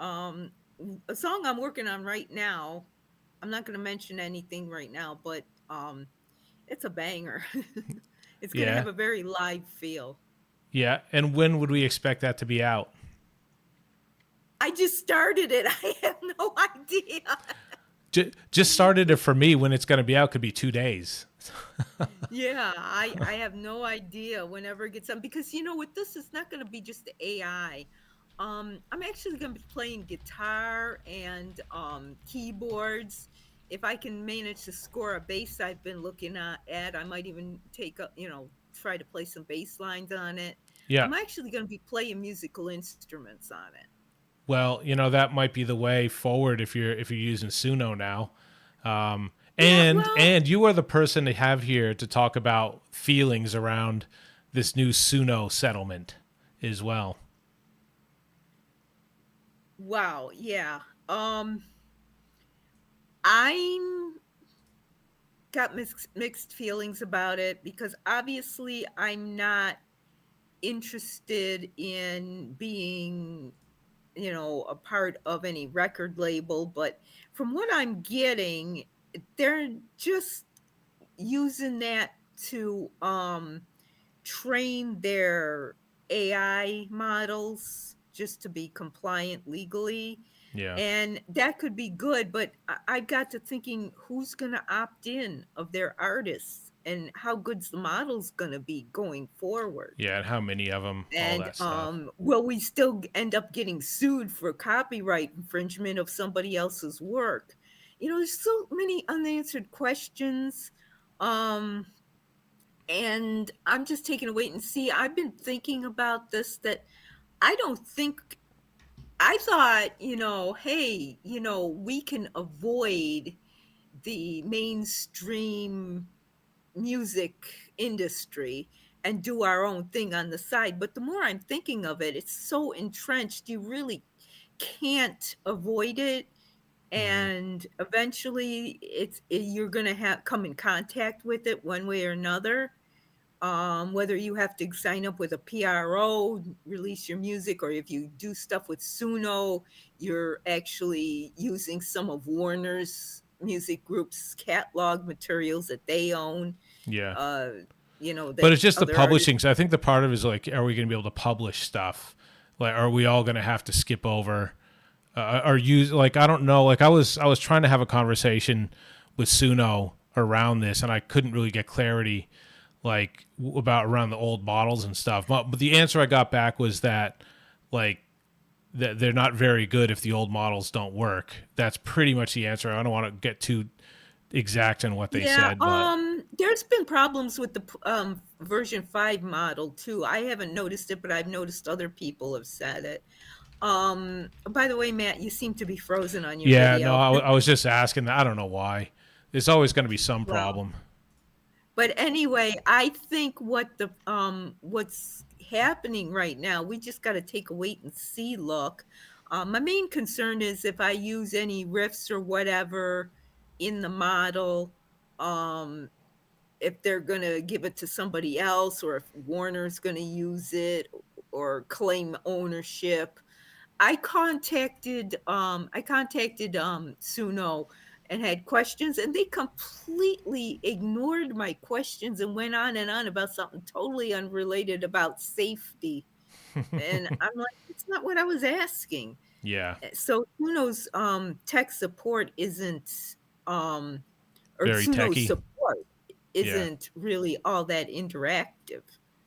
A song I'm working on right now. I'm not going to mention anything right now, but it's a banger. It's going to Yeah. have a very live feel. Yeah. And when would we expect that to be out? I just started it. I have no idea. Just started it for me. When it's going to be out could be 2 days. Yeah, I have no idea whenever it gets done, because you know with this, it's not going to be just the AI. I'm actually going to be playing guitar and keyboards. If I can manage to score a bass I've been looking at, I might even try to play some bass lines on it. Yeah. I'm actually going to be playing musical instruments on it. Well, that might be the way forward if you're using Suno now. And well- and you are the person to have here to talk about feelings around this new Suno settlement as well. Wow, yeah. I'm got mixed feelings about it because obviously I'm not interested in being, a part of any record label, but from what I'm getting, they're just using that to train their AI models just to be compliant legally. Yeah. And that could be good, but I got to thinking, who's going to opt in of their artists and how good's the model's going to be going forward? Yeah, and how many of them, all And that stuff. will we still end up getting sued for copyright infringement of somebody else's work? There's so many unanswered questions. And I'm just taking a wait and see. I've been thinking about this, that I thought, hey, we can avoid the mainstream music industry and do our own thing on the side. But the more I'm thinking of it, it's so entrenched, you really can't avoid it. And eventually you're going to come in contact with it one way or another. Whether you have to sign up with a PRO, release your music, or if you do stuff with Suno, you're actually using some of Warner's Music Group's catalog materials that they own. Yeah. That But it's just the other publishing. So I think the part of it is like, are we going to be able to publish stuff? Like, are we all going to have to skip over or use, like, I don't know. Like I was trying to have a conversation with Suno around this and I couldn't really get clarity like about around the old models and stuff. But the answer I got back was that like that they're not very good if the old models don't work. That's pretty much the answer. I don't want to get too exact on what they said. But there's been problems with the version 5 model too. I haven't noticed it, but I've noticed other people have said it. By the way, Matt, you seem to be frozen on your video. No, I was just asking. I don't know why. There's always going to be some problem. But anyway, I think what's happening right now, we just got to take a wait and see look. My main concern is if I use any riffs or whatever in the model, if they're going to give it to somebody else or if Warner's going to use it or claim ownership. I contacted Suno and had questions, and they completely ignored my questions and went on and on about something totally unrelated about safety. And I'm like, it's not what I was asking. Yeah. So Suno's tech support isn't or Very Suno's techy. support isn't really all that interactive.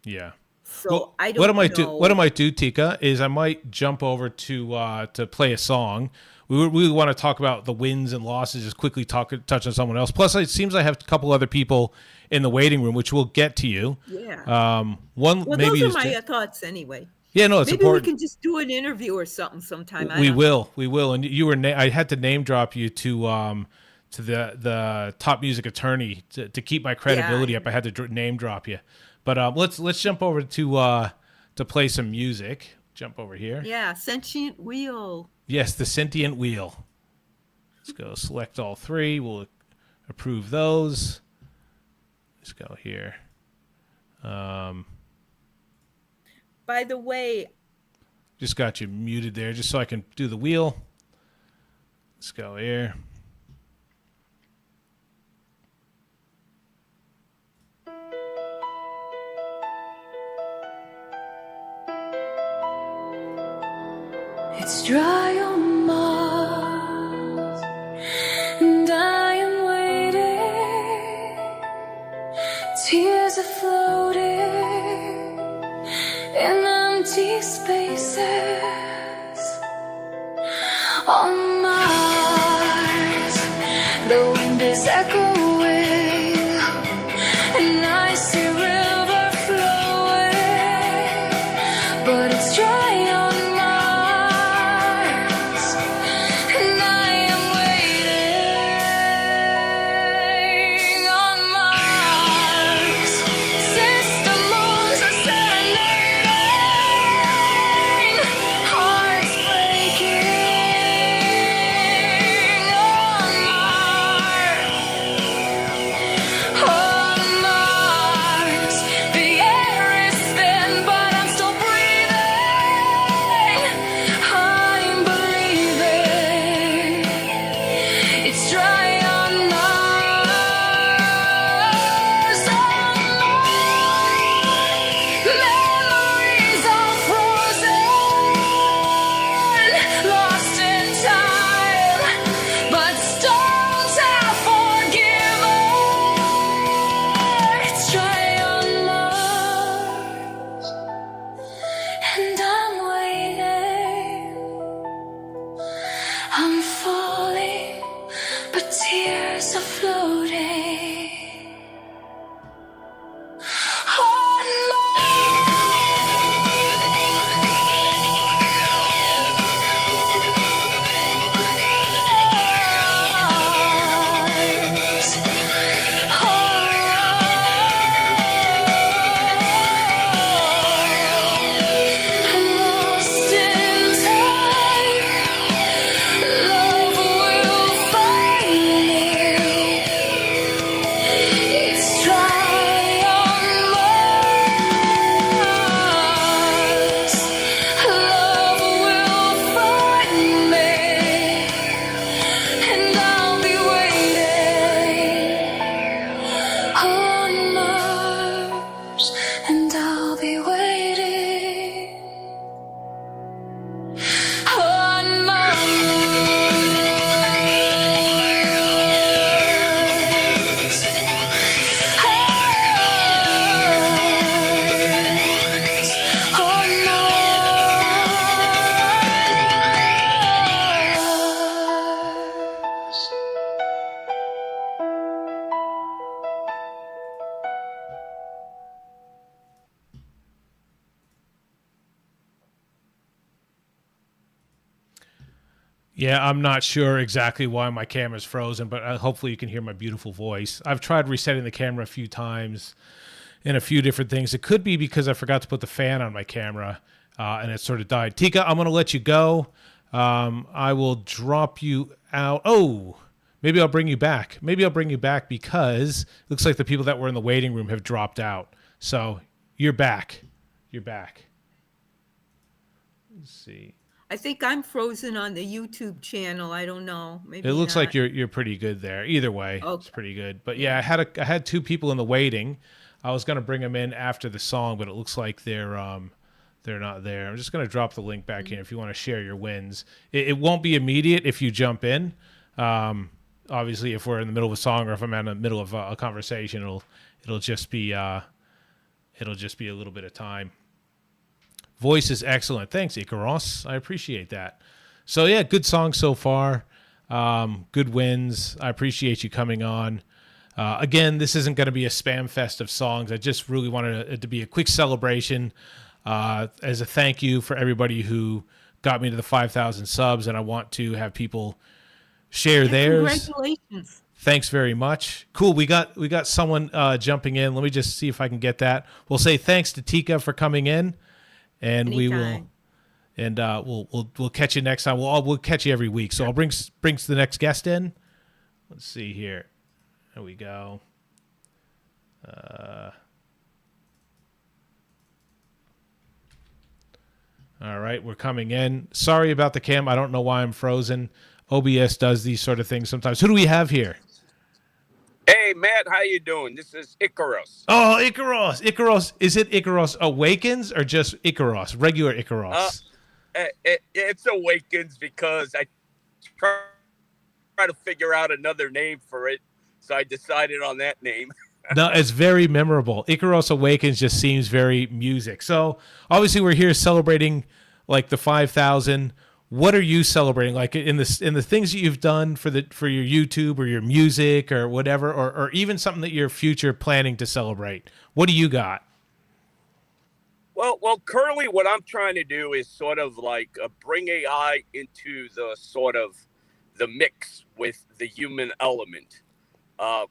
Yeah. So I don't what know. What I might do, Tika, is I might jump over to play a song. We want to talk about the wins and losses, just quickly touch on someone else. Plus, it seems I have a couple other people in the waiting room, which we'll get to you. Yeah. One Well, maybe those are is my thoughts anyway. yeah, no, it's Maybe important. we can just do an interview or something sometime. We will, and you were. I had to name drop you to the top music attorney to keep my credibility up. I had to name drop you, but let's jump over to play some music. Jump over here. Yeah, Sentient Wheel. Yes, the Sentient Wheel. Let's go select all three. We'll approve those. Let's go here. By the way, Just got you muted there, just so I can do the wheel. Let's go here. It's dry on Mars, and I am waiting. Tears are floating in empty spaces. On Mars, the wind is echoing, and I see river flowing, but it's dry on Mars. Yeah, I'm not sure exactly why my camera's frozen, but hopefully you can hear my beautiful voice. I've tried resetting the camera a few times and a few different things. It could be because I forgot to put the fan on my camera and it sort of died. Tika, I'm going to let you go. I will drop you out. Oh, maybe I'll bring you back. Maybe I'll bring you back because it looks like the people that were in the waiting room have dropped out. So you're back. You're back. Let's see. I think I'm frozen on the YouTube channel. I don't know. Maybe It looks like not. you're pretty good there. Either way, it's Okay. pretty good. But yeah, I had two people in the waiting. I was gonna bring them in after the song, but it looks like they're not there. I'm just gonna drop the link back in if you want to share your wins. It won't be immediate if you jump in. Obviously, if we're in the middle of a song or if I'm in the middle of a conversation, it'll just be a little bit of time. Voice is excellent. Thanks, Ikaros. I appreciate that. So yeah, good song so far. Good wins. I appreciate you coming on. Again, this isn't going to be a spam fest of songs. I just really wanted it to be a quick celebration as a thank you for everybody who got me to the 5,000 subs, and I want to have people share theirs. Congratulations. Thanks very much. Cool. We got someone jumping in. Let me just see if I can get that. We'll say thanks to Tika for coming in. And Anytime. we'll catch you next time. We'll catch you every week. So I'll bring the next guest in. Let's see here. There we go. All right, we're coming in. Sorry about the cam. I don't know why I'm frozen. OBS does these sort of things sometimes. Who do we have here? Hey, Matt, how you doing? This is Icarus. Oh, Icaros. Icaros. Is it Icaros Awakens or just Icaros? Regular Icaros? It's Awakens because I try to figure out another name for it, so I decided on that name. No, it's very memorable. Icaros Awakens just seems very music. So obviously we're here celebrating like the 5,000. What are you celebrating? Like in the things that you've done for your YouTube or your music or whatever, or even something that you're future planning to celebrate. What do you got? Well, currently what I'm trying to do is sort of like bring AI into the sort of the mix with the human element.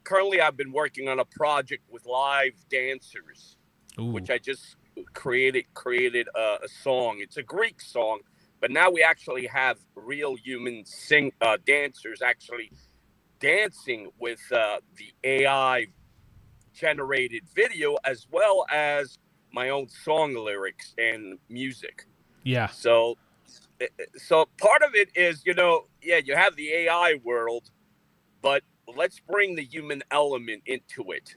Currently, I've been working on a project with live dancers, which I just created a song. It's a Greek song, but now we actually have real human dancers actually dancing with the AI generated video, as well as my own song lyrics and music. Yeah. So part of it is, you have the AI world, but let's bring the human element into it.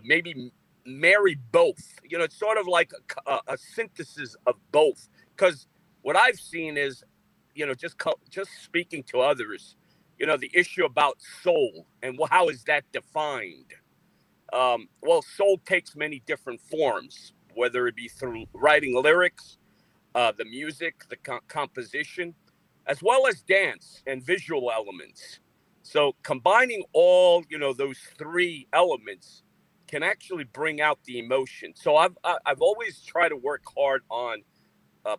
Maybe marry both. It's sort of like a synthesis of both. Because what I've seen is, just speaking to others, the issue about soul and how is that defined? Well, soul takes many different forms, whether it be through writing lyrics, the music, the composition, as well as dance and visual elements. So combining all, those three elements can actually bring out the emotion. So I've always tried to work hard on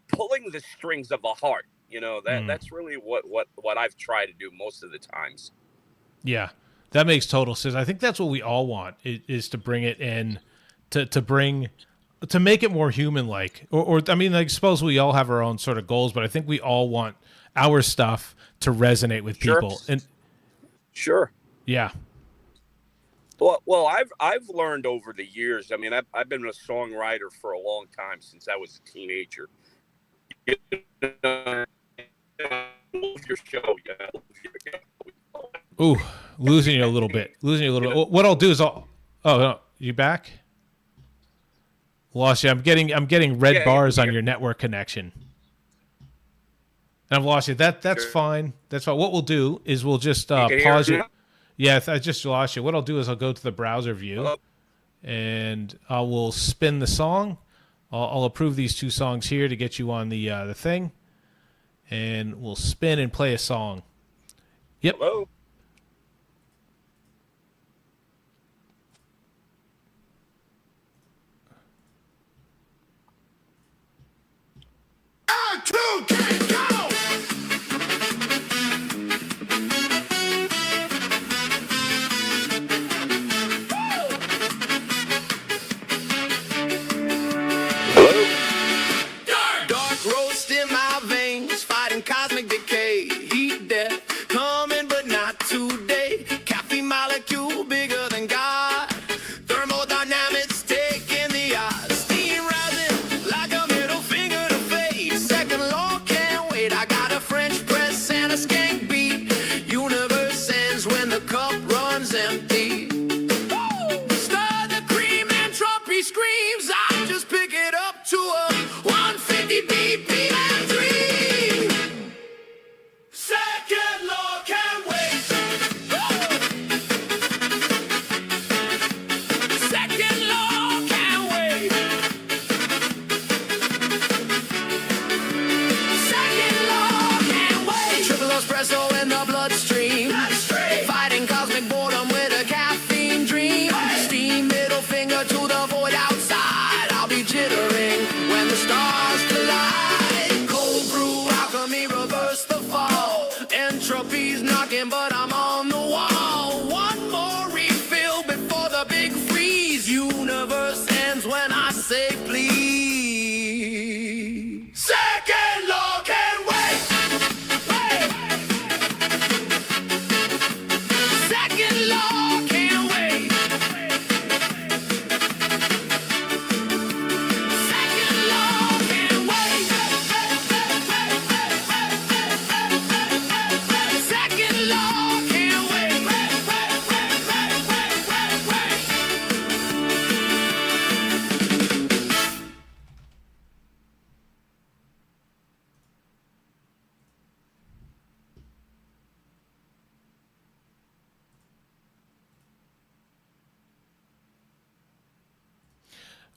pulling the strings of a heart. That's really what I've tried to do most of the times. Yeah, that makes total sense. I think that's what we all want is to bring it in, to make it more human-like. Or I mean, I suppose we all have our own sort of goals, but I think we all want our stuff to resonate with people. And sure. Yeah. Well, I've learned over the years. I mean, I've been a songwriter for a long time, since I was a teenager. Your show, Ooh, losing you a little bit. What I'll do is no, you back? Lost you. I'm getting red bars on your network connection. And I've lost you. That's Sure. fine. That's fine. What we'll do is we'll just pause it. Yeah, I just lost you. What I'll do is I'll go to the browser view, and I will spin the song. I'll approve these two songs here to get you on the thing, and we'll spin and play a song. Yep. Hello. and dream. Second law can't wait. Second law can't wait. Second law can't wait. Triple espresso in the bloodstream. Fighting cosmic boredom with a caffeine dream. Steam middle finger to the void outside. I'll be jittering when the stars collide. Cold brew alchemy, reverse the fall. Entropy's knocking, but I'm on the wall. One more refill before the big freeze. Universe ends when I say please. Second law can wait. Second law can't wait. Second law can't wait. Second law can't wait.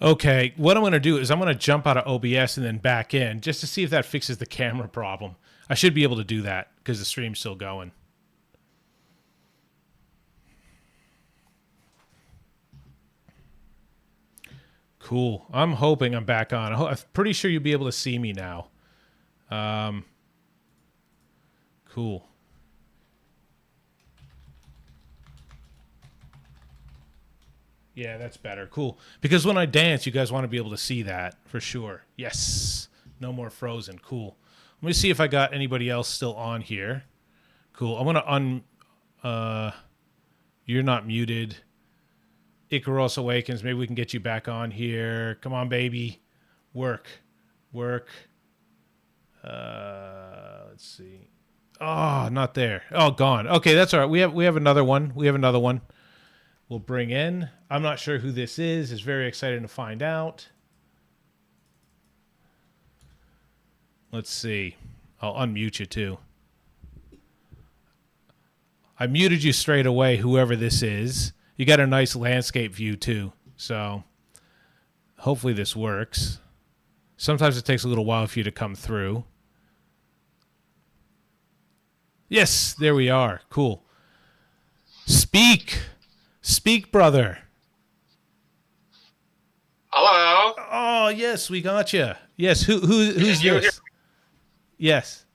Okay, what I'm going to do is I'm going to jump out of OBS and then back in just to see if that fixes the camera problem. I should be able to do that because the stream's still going. Cool. I'm hoping I'm back on. I'm pretty sure you'll be able to see me now. Cool. Yeah, that's better. Cool. Because when I dance, you guys want to be able to see that for sure. Yes. No more Frozen. Cool. Let me see if I got anybody else still on here. Cool. I'm going to you're not muted. Icaros Awakens. Maybe we can get you back on here. Come on, baby. Work. Let's see. Oh, not there. Oh, gone. Okay, that's all right. We have another one. We'll bring in. I'm not sure who this is. It's very exciting to find out. Let's see. I'll unmute you too. I muted you straight away, whoever this is. You got a nice landscape view too. So hopefully this works. Sometimes it takes a little while for you to come through. Yes, there we are. Cool. Speak, brother. Hello. Oh, yes, we got you. Yes, who's you this? hear- Yes.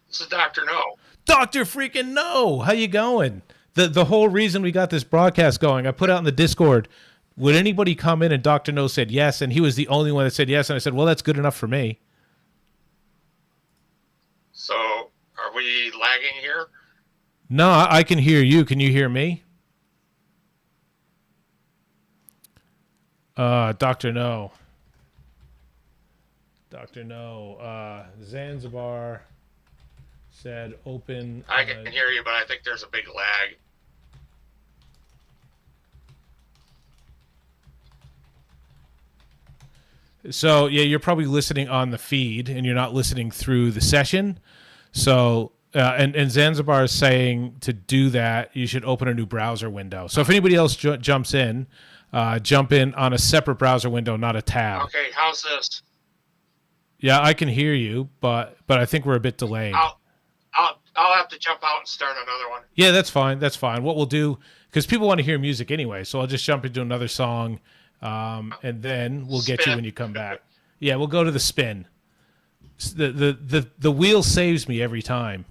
This is Dr. No. Dr. freaking No. How you going? The whole reason we got this broadcast going, I put out in the Discord, would anybody come in? And Dr. No said yes, and he was the only one that said yes. And I said, well, that's good enough for me. So, are we lagging here? No, I can hear you. Can you hear me? Dr. No. Dr. No. Zanzibar said open. I can hear you, but I think there's a big lag. So, yeah, you're probably listening on the feed and you're not listening through the session. So, and Zanzibar is saying to do that, you should open a new browser window. So if anybody else jumps in, jump in on a separate browser window, not a tab. Okay, how's this? Yeah, I can hear you, but I think we're a bit delayed. I'll have to jump out and start another one. Yeah, that's fine. That's fine. What we'll do, because people want to hear music anyway, so I'll just jump into another song, and then we'll get you when you come back. Yeah, we'll go to the spin. The wheel saves me every time.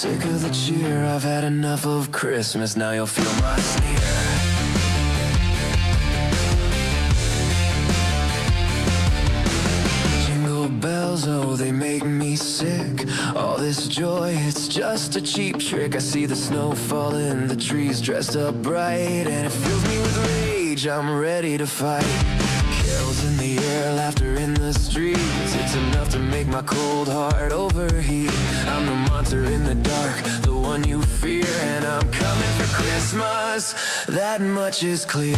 Sick of the cheer, I've had enough of Christmas. Now you'll feel my sneer. Jingle bells, oh, they make me sick. All this joy, it's just a cheap trick. I see the snow falling, the trees dressed up bright, and it fills me with rage, I'm ready to fight. Carols in the air, laughter in the streets. It's enough to make my cold heart overheat. I'm the monster in the dark, the one you fear, and I'm coming for Christmas, that much is clear.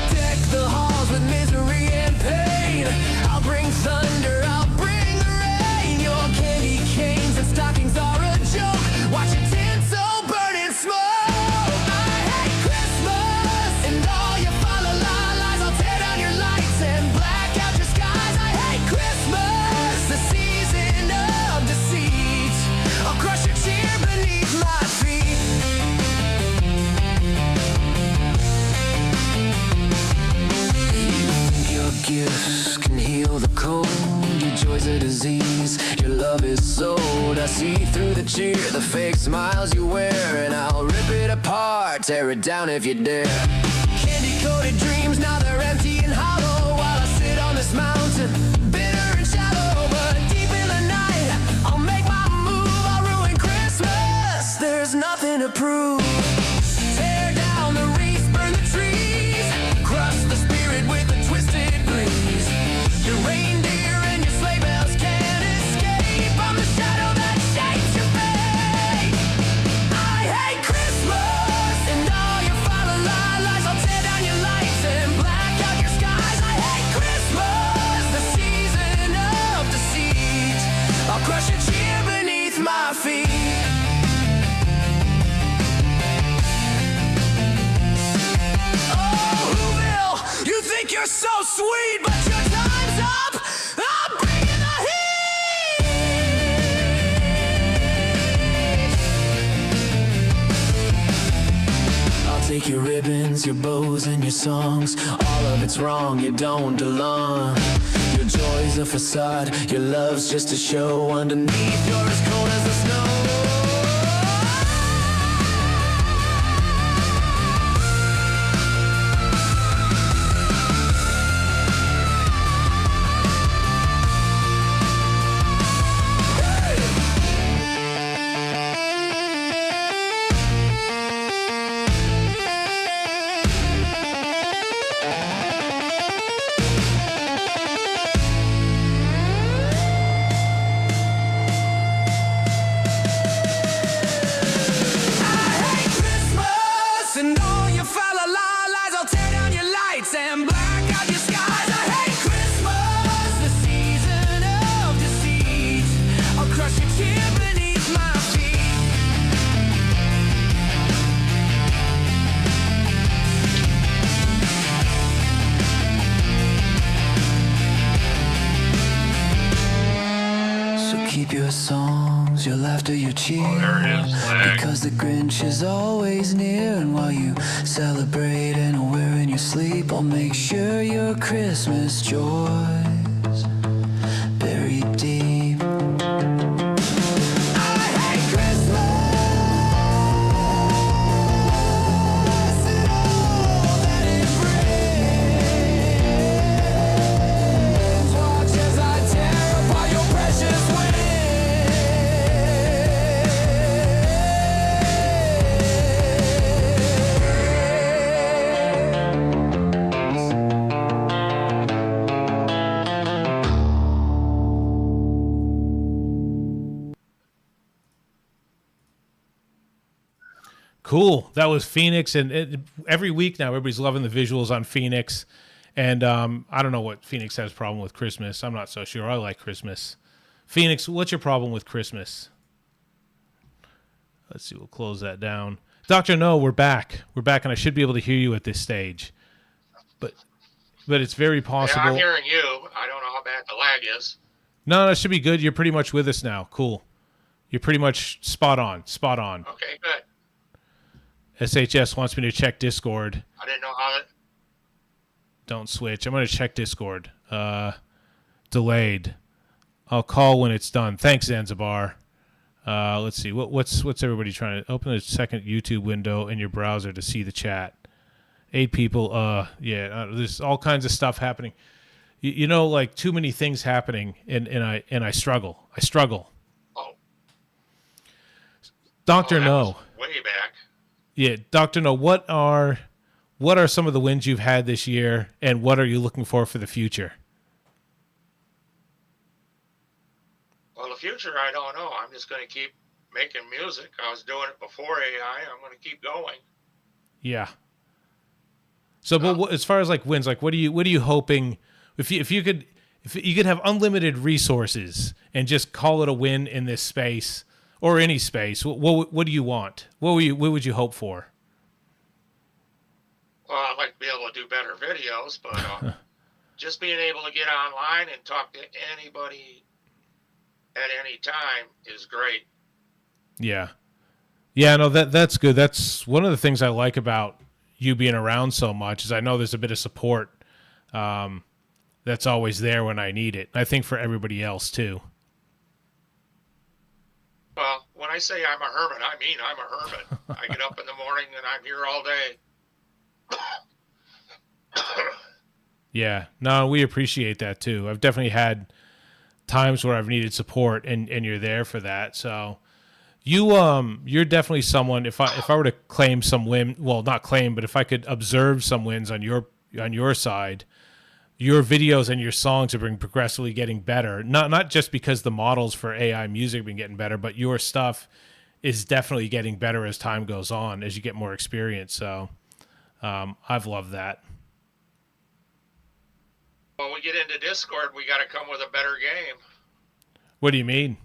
Deck the halls with misery and pain. I'll bring thunder, I'll bring the rain. Your candy canes and stockings are a joke. Watch your tinsel burn in smoke. I hate Christmas and all your fa-la-la-las. I'll tear down your lights and black out your skies. I hate Christmas, the season of deceit. I'll crush your cheer beneath my feet. Your gifts can heal the cold. Your joy's a disease, your love is sold. I see through the cheer, the fake smiles you wear, and I'll rip it apart, tear it down if you dare. Candy-coated dreams, now they're empty and hollow, while I sit on this mountain, bitter and shallow. But deep in the night, I'll make my move, I'll ruin Christmas, there's nothing to prove. Tear down the wreaths, burn the trees, crush the spirit with a twisted breeze. Your reindeer and your sleigh bells can't escape. I'm the shadow that shapes your fate. I hate Christmas and all your fa-la-la-las. I'll tear down your lights and black out your skies. I hate Christmas, the season of deceit. I'll crush your cheer beneath my feet. You think you're so sweet, but your time's up. I'm bringing the heat. I'll take your ribbons, your bows, and your songs. All of it's wrong, you don't belong. Your joy's a facade, your love's just a show. Underneath, you're as cold as the snow. And black out your skies. I hate Christmas, the season of deceit. I'll crush your cheer beneath my feet. So keep your songs, your laughter, your cheer, because the Grinch is always near. And while you celebrate and aware in your sleep, I'll make sure your Christmas joys buried deep. I hate Christmas and all that it brings. Watch as I tear apart your precious wings. Cool. That was Phoenix, and every week now everybody's loving the visuals on Phoenix. And I don't know what Phoenix has a problem with Christmas. I'm not so sure. I like Christmas. Phoenix, what's your problem with Christmas? Let's see. We'll close that down. Dr. No, we're back. We're back, and I should be able to hear you at this stage. But it's very possible. Yeah, I'm hearing you. I don't know how bad the lag is. No, it should be good. You're pretty much with us now. Cool. You're pretty much spot on. Spot on. Okay, good. SHS wants me to check Discord. I didn't know how that. Don't switch. I'm going to check Discord. Delayed. I'll call when it's done. Thanks, Zanzibar. Let's see. What's everybody trying to open a second YouTube window in your browser to see the chat? 8 people. There's all kinds of stuff happening. You know, like too many things happening, and I struggle. Oh. Dr. that No. was way back. Yeah, Dr. No, what are some of the wins you've had this year, and what are you looking for the future? Well, the future, I don't know. I'm just going to keep making music. I was doing it before AI. I'm going to keep going. Yeah. So, but as far as like wins, like what are you hoping if you could have unlimited resources and just call it a win in this space or any space? What do you want? What would you hope for? Well, I'd like to be able to do better videos, but just being able to get online and talk to anybody at any time is great. Yeah. Yeah, no, that's good. That's one of the things I like about you being around so much is I know there's a bit of support that's always there when I need it. I think for everybody else too. Well, when I say I'm a hermit, I mean I'm a hermit. I get up in the morning and I'm here all day. Yeah, no, we appreciate that too. I've definitely had times where I've needed support and you're there for that. So you're definitely someone, if I were to claim some win, well, not claim, but if I could observe some wins on your side, your videos and your songs have been progressively getting better. Not just because the models for AI music have been getting better, but your stuff is definitely getting better as time goes on, as you get more experience. So I've loved that. When we get into Discord, we got to come with a better game. What do you mean?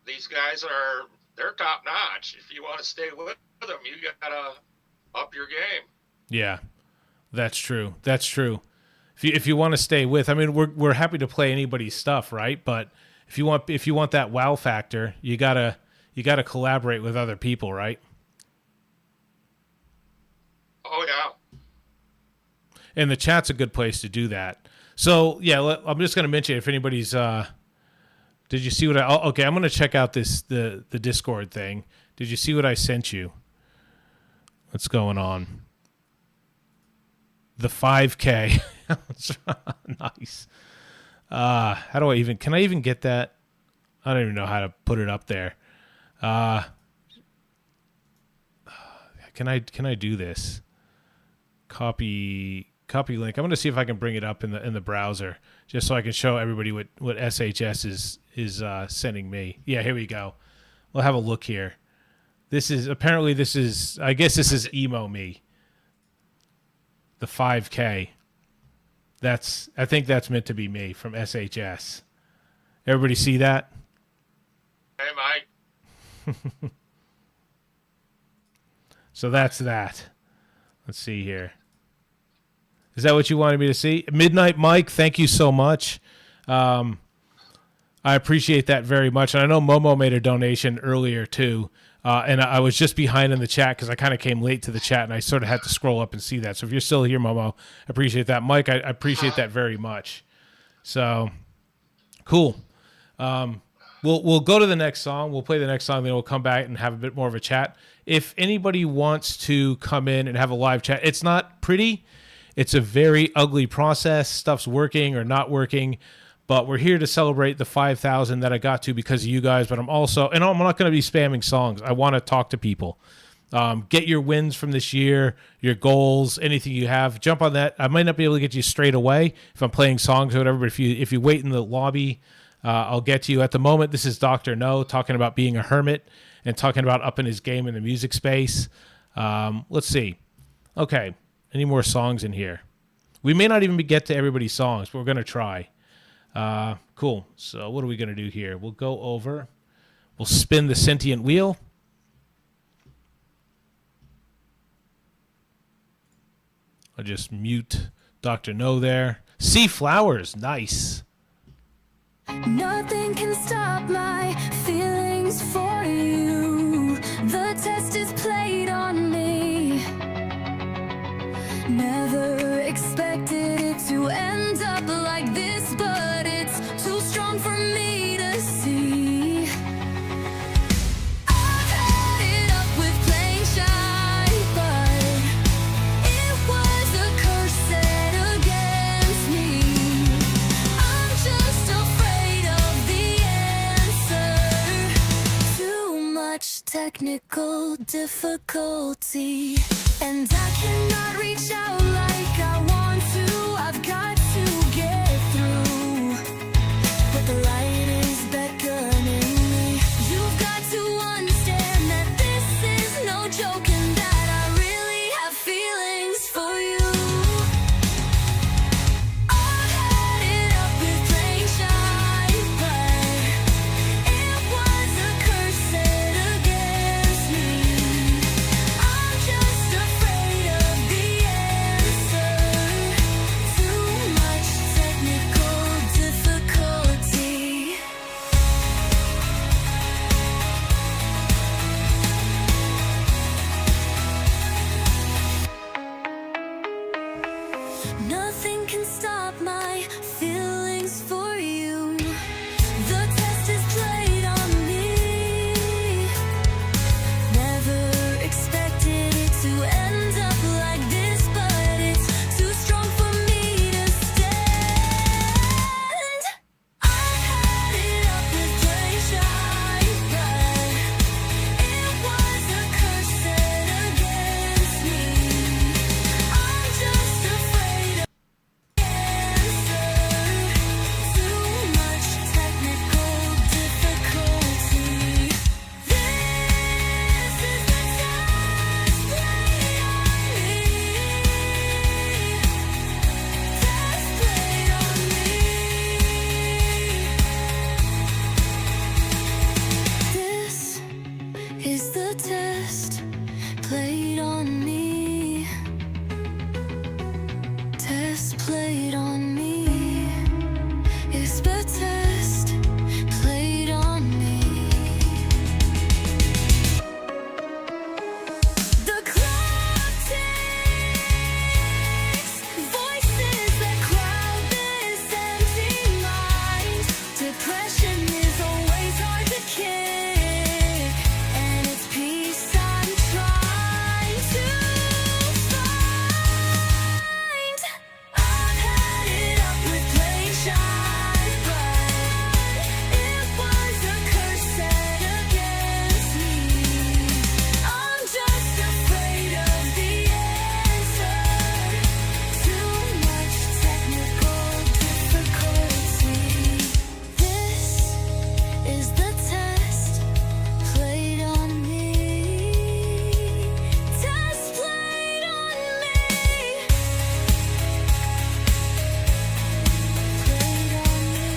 These guys they're top notch. If you want to stay with them, you got to up your game. Yeah, that's true. That's true. If you want to stay with, I mean, we're happy to play anybody's stuff, right? But if you want that wow factor, you gotta collaborate with other people, right? Oh yeah. And the chat's a good place to do that. So yeah, I'm just gonna mention if anybody's. Did you see what okay, I'm gonna check out the Discord thing. Did you see what I sent you? What's going on? The 5K. Nice. How do can I even get that? I don't even know how to put it up there. Can I do this? Copy link. I'm going to see if I can bring it up in the browser just so I can show everybody what SHS is sending me. Yeah, here we go. We'll have a look here. I guess this is emo me. The 5K. I think that's meant to be me from SHS. Everybody see that? Hey, Mike. So that's that. Let's see here. Is that what you wanted me to see? Midnight Mike, thank you so much. I appreciate that very much. And I know Momo made a donation earlier too. And I was just behind in the chat because I kind of came late to the chat and I sort of had to scroll up and see that. So if you're still here, Momo, I appreciate that. Mike, I appreciate that very much. So cool. We'll go to the next song. We'll play the next song, then we'll come back and have a bit more of a chat. If anybody wants to come in and have a live chat, it's not pretty. It's a very ugly process. Stuff's working or not working. But we're here to celebrate the 5,000 that I got to because of you guys. But I'm not going to be spamming songs. I want to talk to people. Get your wins from this year, your goals, anything you have. Jump on that. I might not be able to get you straight away if I'm playing songs or whatever. But if you wait in the lobby, I'll get to you. At the moment, this is Dr. No talking about being a hermit and talking about upping his game in the music space. Let's see. Okay, any more songs in here? We may not even get to everybody's songs, but we're going to try. Cool. So what are we going to do here? We'll go over. We'll spin the sentient wheel. I'll just mute Dr. No there. See flowers. Nice. Nothing can stop my feelings for you. The test is played on me. Never expected it to end up like this. technical difficulty, and I cannot reach out like I want to. I've got to get through, but the light is beckoning me. You've got to understand that this is no joke and that I really have feelings for you. I've had it up with playing shy, but it was a curse set against me. I'm just afraid of the answer. Too much technical difficulty. Nothing can stop my feelings for you. The test is played on me. Never expected it to end up like this, but it's too strong for me to stand. I've had it up with playing shy, but it was a curse set against me. I'm just afraid of the answer. Too much technical difficulty. This is the test played on me. Test played on me. This is the test played on me. Test played on me. It's the test played on me. The clock ticks, voices that crowd this empty mind. Depression is always hard to kick, and it's peace I'm trying to find. I've had it up with playing shy, but it was a curse set against me. I'm just afraid of the answer. Too much technical difficulty. This is the test played on me. Test played on me. Played on me.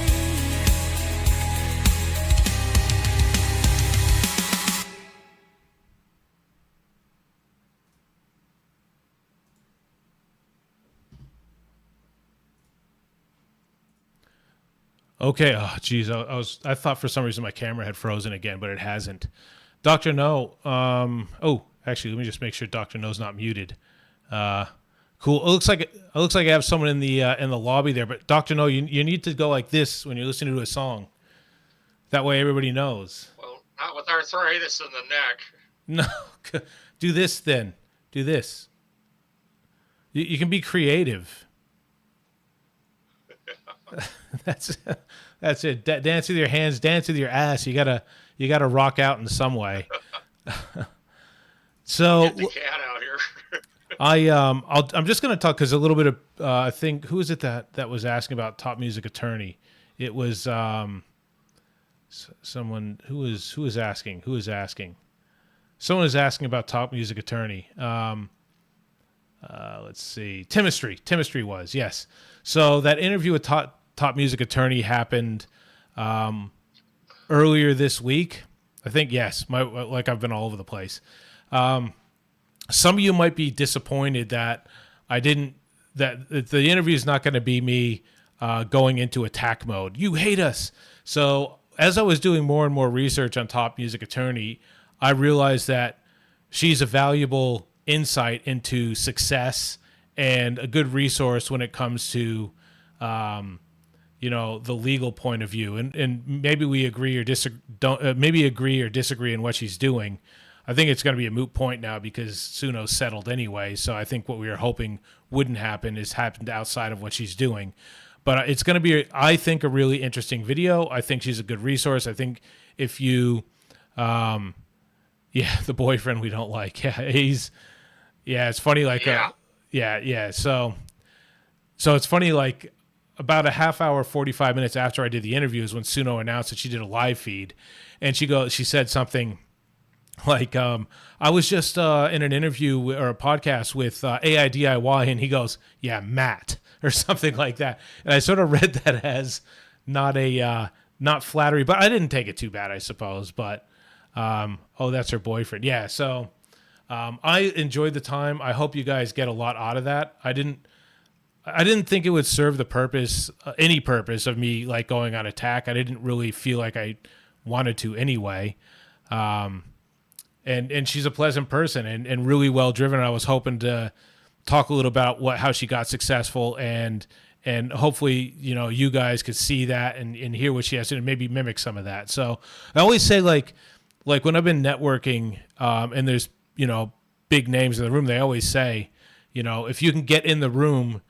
Okay. Oh, geez. I thought for some reason my camera had frozen again, but it hasn't. Dr. No. Oh, actually, let me just make sure Dr. No's not muted. Cool. It looks like I have someone in the lobby there, but Dr. No, you need to go like this when you're listening to a song. That way everybody knows. Well, not with arthritis in the neck. No. Do this then. Do this. You can be creative. That's it. Dance with your hands, dance with your ass. You gotta rock out in some way. So Get the cat out here. I'm just gonna talk because a little bit of I think who is it that was asking about Top Music Attorney? It was someone who was asking. Someone is asking about Top Music Attorney. Let's see. Timistry was, yes. So that interview with Top Music Attorney happened earlier this week. I think, yes. Like I've been all over the place. Some of you might be disappointed that that the interview is not going to be me going into attack mode. You hate us. So as I was doing more and more research on Top Music Attorney, I realized that she's a valuable insight into success and a good resource when it comes to, the legal point of view. And maybe we agree or disagree in what she's doing. I think it's going to be a moot point now because Suno's settled anyway. So I think what we were hoping wouldn't happen is happened outside of what she's doing. But it's going to be, I think, a really interesting video. I think she's a good resource. I think if you, Yeah, the boyfriend we don't like. Yeah, it's funny. Like, yeah. So it's funny. Like, about a half hour, 45 minutes after I did the interview is when Suno announced that she did a live feed, and she said something like, I was just in an interview or a podcast with AI DIY, and he goes, yeah, Matt, or something like that. And I sort of read that as not flattery, but I didn't take it too bad, I suppose. But oh, that's her boyfriend. Yeah. So I enjoyed the time. I hope you guys get a lot out of that. I didn't think it would serve the purpose, any purpose of me like going on attack. I didn't really feel like I wanted to anyway. And she's a pleasant person and really well driven. I was hoping to talk a little about how she got successful and hopefully, you guys could see that and hear what she has to do and maybe mimic some of that. So I always say like when I've been networking, and there's, big names in the room, they always say, if you can get in the room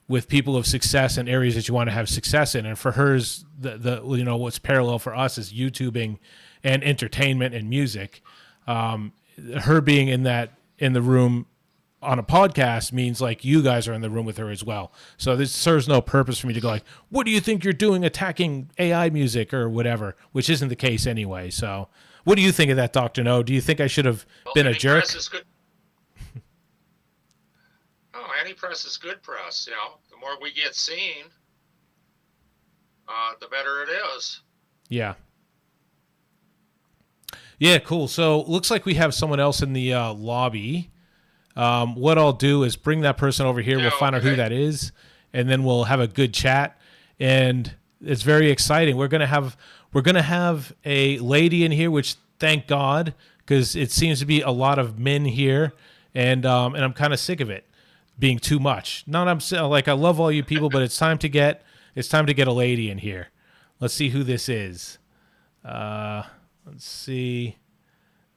with people of success in areas that you want to have success in. And for hers, the what's parallel for us is YouTubing and entertainment and music. Her being in the room on a podcast means like you guys are in the room with her as well. So this serves no purpose for me to go like, what do you think you're doing attacking AI music or whatever, which isn't the case anyway. So what do you think of that, Dr. No? Do you think I should have been a jerk? Press is good. Oh, any press is good press. The more we get seen, the better it is. Yeah. Yeah, cool. So looks like we have someone else in the lobby. What I'll do is bring that person over here. We'll find out who that is, and then we'll have a good chat. And it's very exciting. We're gonna have a lady in here, which thank God, because it seems to be a lot of men here, and I'm kind of sick of it being too much. I love all you people, but it's time to get a lady in here. Let's see who this is. Let's see.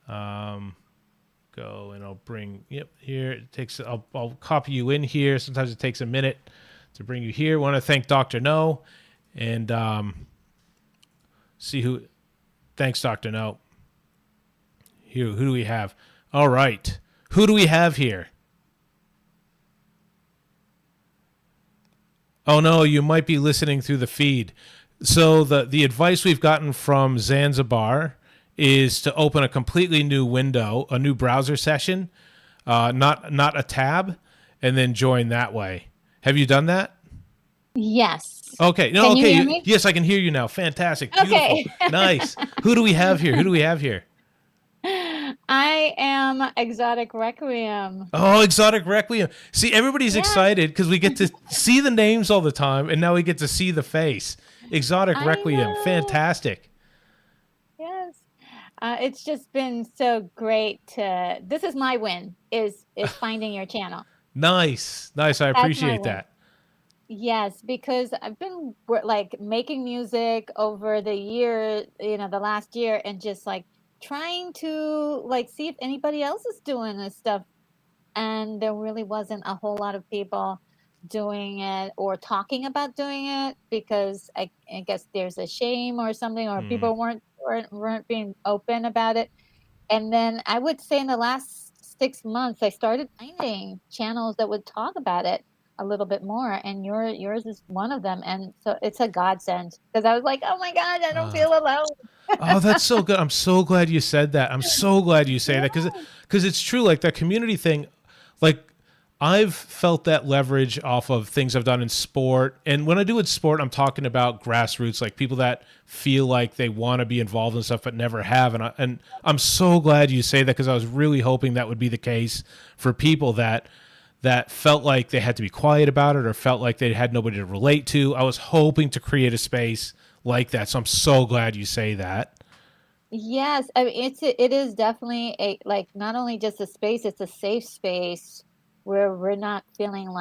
Go and I'll bring. Yep, here it takes. I'll copy you in here. Sometimes it takes a minute to bring you here. Want to thank Dr. No, and see who. Thanks, Dr. No. Here, who do we have? All right, who do we have here? Oh no, you might be listening through the feed. So the advice we've gotten from Zanzibar is to open a completely new window, a new browser session, not a tab, and then join that way. Have you done that? Yes. Okay. No. Can Okay. you hear me? Yes, I can hear you now. Fantastic. Beautiful. Okay. Nice. Who do we have here? I am Exotic Requiem. Oh, Exotic Requiem. See, everybody's excited because we get to see the names all the time, and now we get to see the face. Exotic Requiem. Fantastic. Yes. It's just been so great to. This is my win. Is finding your channel. Nice. I appreciate that. Yes, because I've been making music over the year, the last year, and just trying to see if anybody else is doing this stuff, and there really wasn't a whole lot of people doing it or talking about doing it because I guess there's a shame or something, or people weren't being open about it. And then I would say in the last 6 months, I started finding channels that would talk about it a little bit more, and yours is one of them. And so it's a godsend because I was like, oh my God, I don't feel alone. Oh, that's so good. I'm so glad you said that. I'm so glad you say that because it's true. Like that community thing, I've felt that leverage off of things I've done in sport. And when I do in sport, I'm talking about grassroots, like people that feel like they want to be involved in stuff but never have. And I'm so glad you say that because I was really hoping that would be the case for people that felt like they had to be quiet about it or felt like they had nobody to relate to. I was hoping to create a space like that. So I'm so glad you say that. Yes, I mean it is definitely not only just a space, it's a safe space where we're not feeling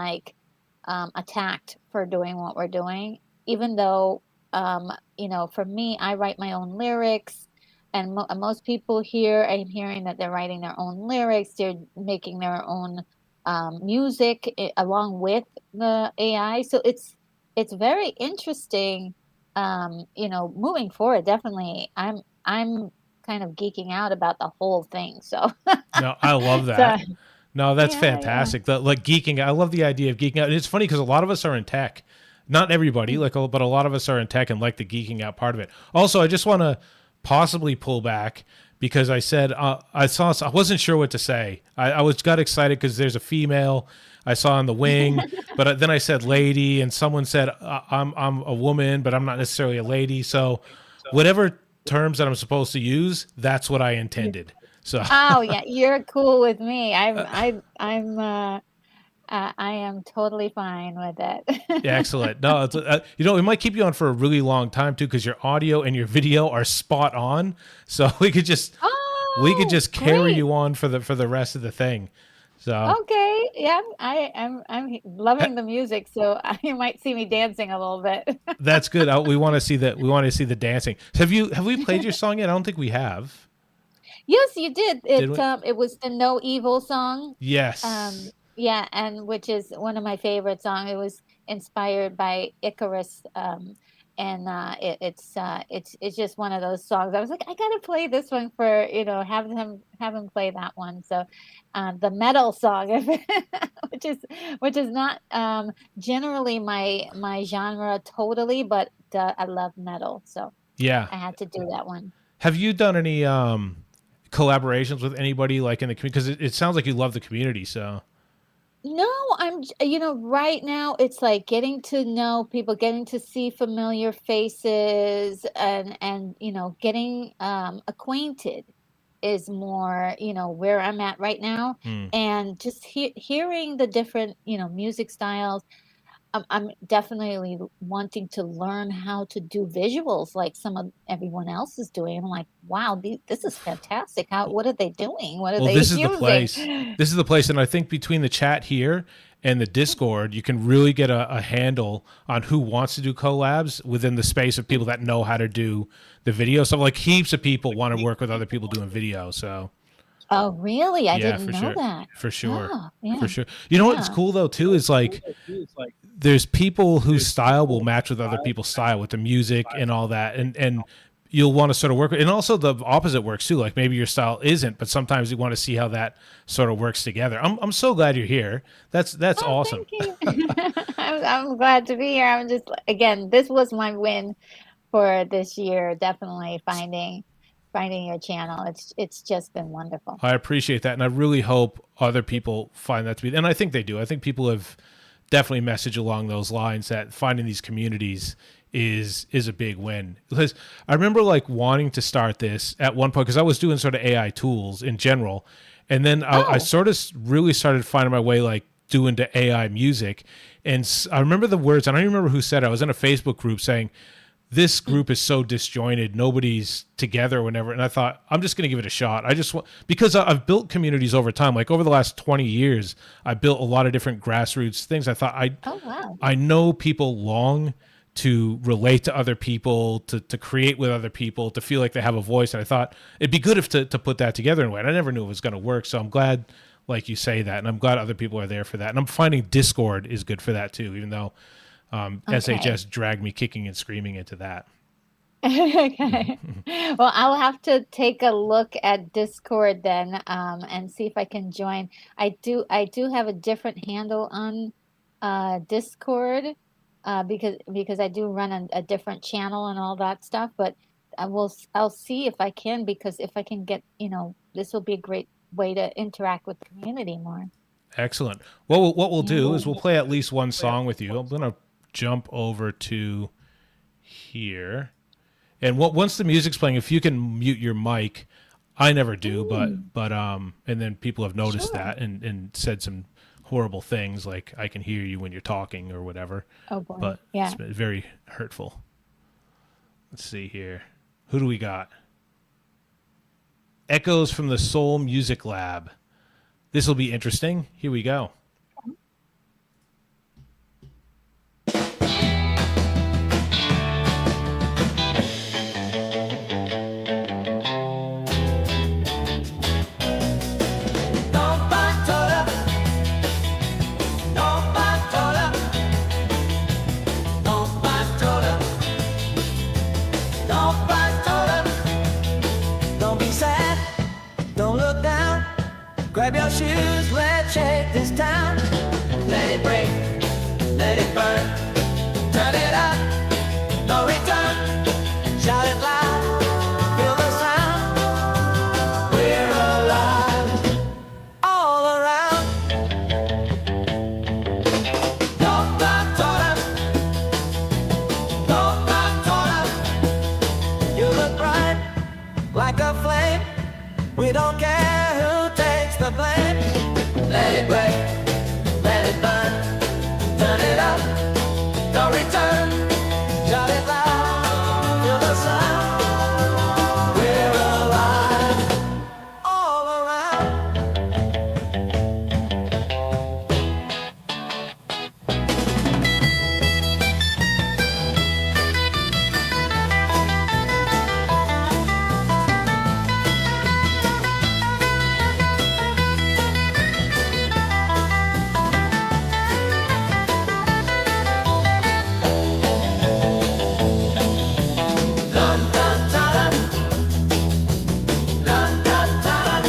attacked for doing what we're doing. Even though for me, I write my own lyrics, and most people here, I'm hearing that they're writing their own lyrics, they're making their own music along with the AI. So it's very interesting. Moving forward, definitely, I'm kind of geeking out about the whole thing. So, No, I love so that. No, that's yeah, fantastic. Like geeking, I love the idea of geeking out. And it's funny because a lot of us are in tech. Not everybody, but a lot of us are in tech and like the geeking out part of it. Also, I just want to possibly pull back because I said I wasn't sure what to say. I got excited because there's a female I saw on the wing, but then I said lady, and someone said I'm a woman, but I'm not necessarily a lady. So whatever terms that I'm supposed to use, that's what I intended. So oh yeah, you're cool with me. I am totally fine with it. yeah, excellent. No, it's, we might keep you on for a really long time too because your audio and your video are spot on. So we could just carry great. you on for the rest of the thing. So Okay, yeah, I'm loving the music, so you might see me dancing a little bit. that's good. We want to see that. We want to see the dancing. Have we played your song yet? I don't think we have. Yes, you did. Did we? It was the No Evil song. Yes. Yeah, and which is one of my favorite songs. It was inspired by Icarus, and it's just one of those songs. I was like, I gotta play this one for have him play that one. So, the metal song, which is not generally my genre totally, but I love metal, so Yeah. I had to do that one. Have you done any collaborations with anybody like in the community? Because it sounds like you love the community. So No, right now it's like getting to know people, getting to see familiar faces, and getting acquainted is more, where I'm at right now, and just hearing the different, music styles. I'm definitely wanting to learn how to do visuals like everyone else is doing. I'm like, wow, this is fantastic. What are they doing? What are they this is using? the place. This is the place, and I think between the chat here and the Discord, you can really get a handle on who wants to do collabs within the space of people that know how to do the video. So like heaps of people want to work with other people doing video. So Oh, really? I yeah, didn't for know sure. that. For sure. Oh, yeah. For sure. You know what's Yeah. cool though too is like there's people whose style will match with other people's style with the music and all that, and you'll want to sort of work with, and also the opposite works too. Like maybe your style isn't, but sometimes you want to see how that sort of works together. I'm so glad you're here. That's awesome. Thank you. I'm glad to be here. I'm just, again, this was my win for this year. Definitely finding your channel. It's just been wonderful. I appreciate that, and I really hope other people find that to be. And I think they do. I think people have definitely messaged along those lines that finding these communities is a big win. Because I remember like wanting to start this at one point because I was doing sort of AI tools in general, and then I sort of really started finding my way like doing to AI music. And I remember the words. I don't even remember who said it. I was in a Facebook group saying, this group is so disjointed, nobody's together or whatever. And I thought, I'm just going to give it a shot. Because I've built communities over time, like over the last 20 years, I built a lot of different grassroots things. I thought, I know people long to relate to other people, to create with other people, to feel like they have a voice. And I thought it'd be good to put that together in a way. And I never knew it was going to work. So I'm glad, like you say that, and I'm glad other people are there for that. And I'm finding Discord is good for that too, even though SHS dragged me kicking and screaming into that. Okay. Well, I'll have to take a look at Discord then, and see if I can join. I do have a different handle on Discord, because I do run a different channel and all that stuff. But I'll see if I can, because if I can get, this will be a great way to interact with the community more. Excellent. Well, what we'll do is we'll play at least one song with you. I'm gonna jump over to here, and once the music's playing, if you can mute your mic, I never do, but and then people have noticed that and said some horrible things like I can hear you when you're talking or whatever. Oh boy. But Yeah. it's been very hurtful. Let's see here. Who do we got? Echoes from the Soul Music Lab. This will be interesting. Here we go. Don't Grab your shoes, let's shake this town. Let it break, let it burn. Turn it up, no return. Shout it loud, feel the sound. We're alive, all around. Don't knock, torn. Don't knock, torn. You look bright, like a flame. We don't care who takes the blame. Let it break, let it burn. Turn it up, don't return. Shout it loud, feel the sound. We're alive, all around. Dun, dun, dun. Dun, dun, dun.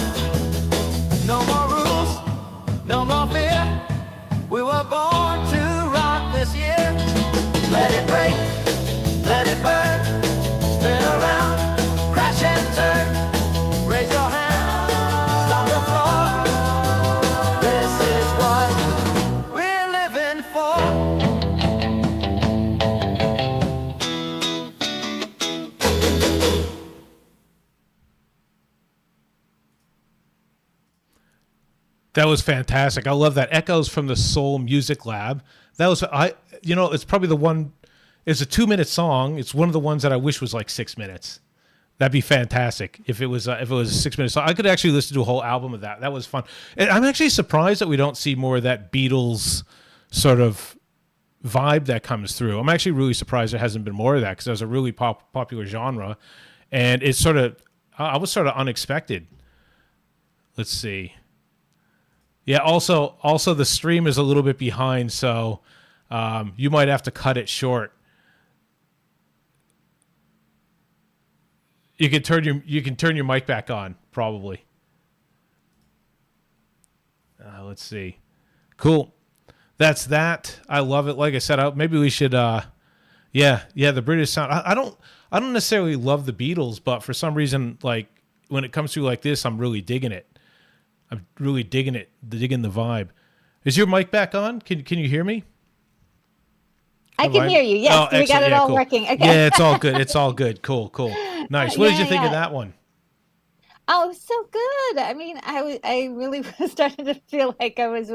No more rules, no more fear. We were born to rock this year. Let it break, let it burn. Spin around, crash and turn. Raise your hand, stomp the floor. This is what we're living for. That was fantastic. I love that. Echoes from the Soul Music Lab. That was it's probably the one. It's a 2-minute song. It's one of the ones that I wish was like 6 minutes. That'd be fantastic if it was a 6 minute song. I could actually listen to a whole album of that. That was fun. And I'm actually surprised that we don't see more of that Beatles sort of vibe that comes through. I'm actually really surprised there hasn't been more of that because it was a really popular genre, and it's I was sort of unexpected. Let's see. Yeah. Also, the stream is a little bit behind, so you might have to cut it short. You can turn your mic back on, probably. Let's see. Cool. That's that. I love it. Like I said, maybe we should. The British sound. I don't necessarily love the Beatles, but for some reason, like when it comes to like this, I'm really digging it. I'm really digging it, digging the vibe. Is your mic back on? Can you hear me? I can hear you. Yes, we got it all cool. working. Okay. Yeah, it's all good. It's all good. Cool. Nice. What did you think of that one? Oh, so good. I mean, I really was starting to feel like I was,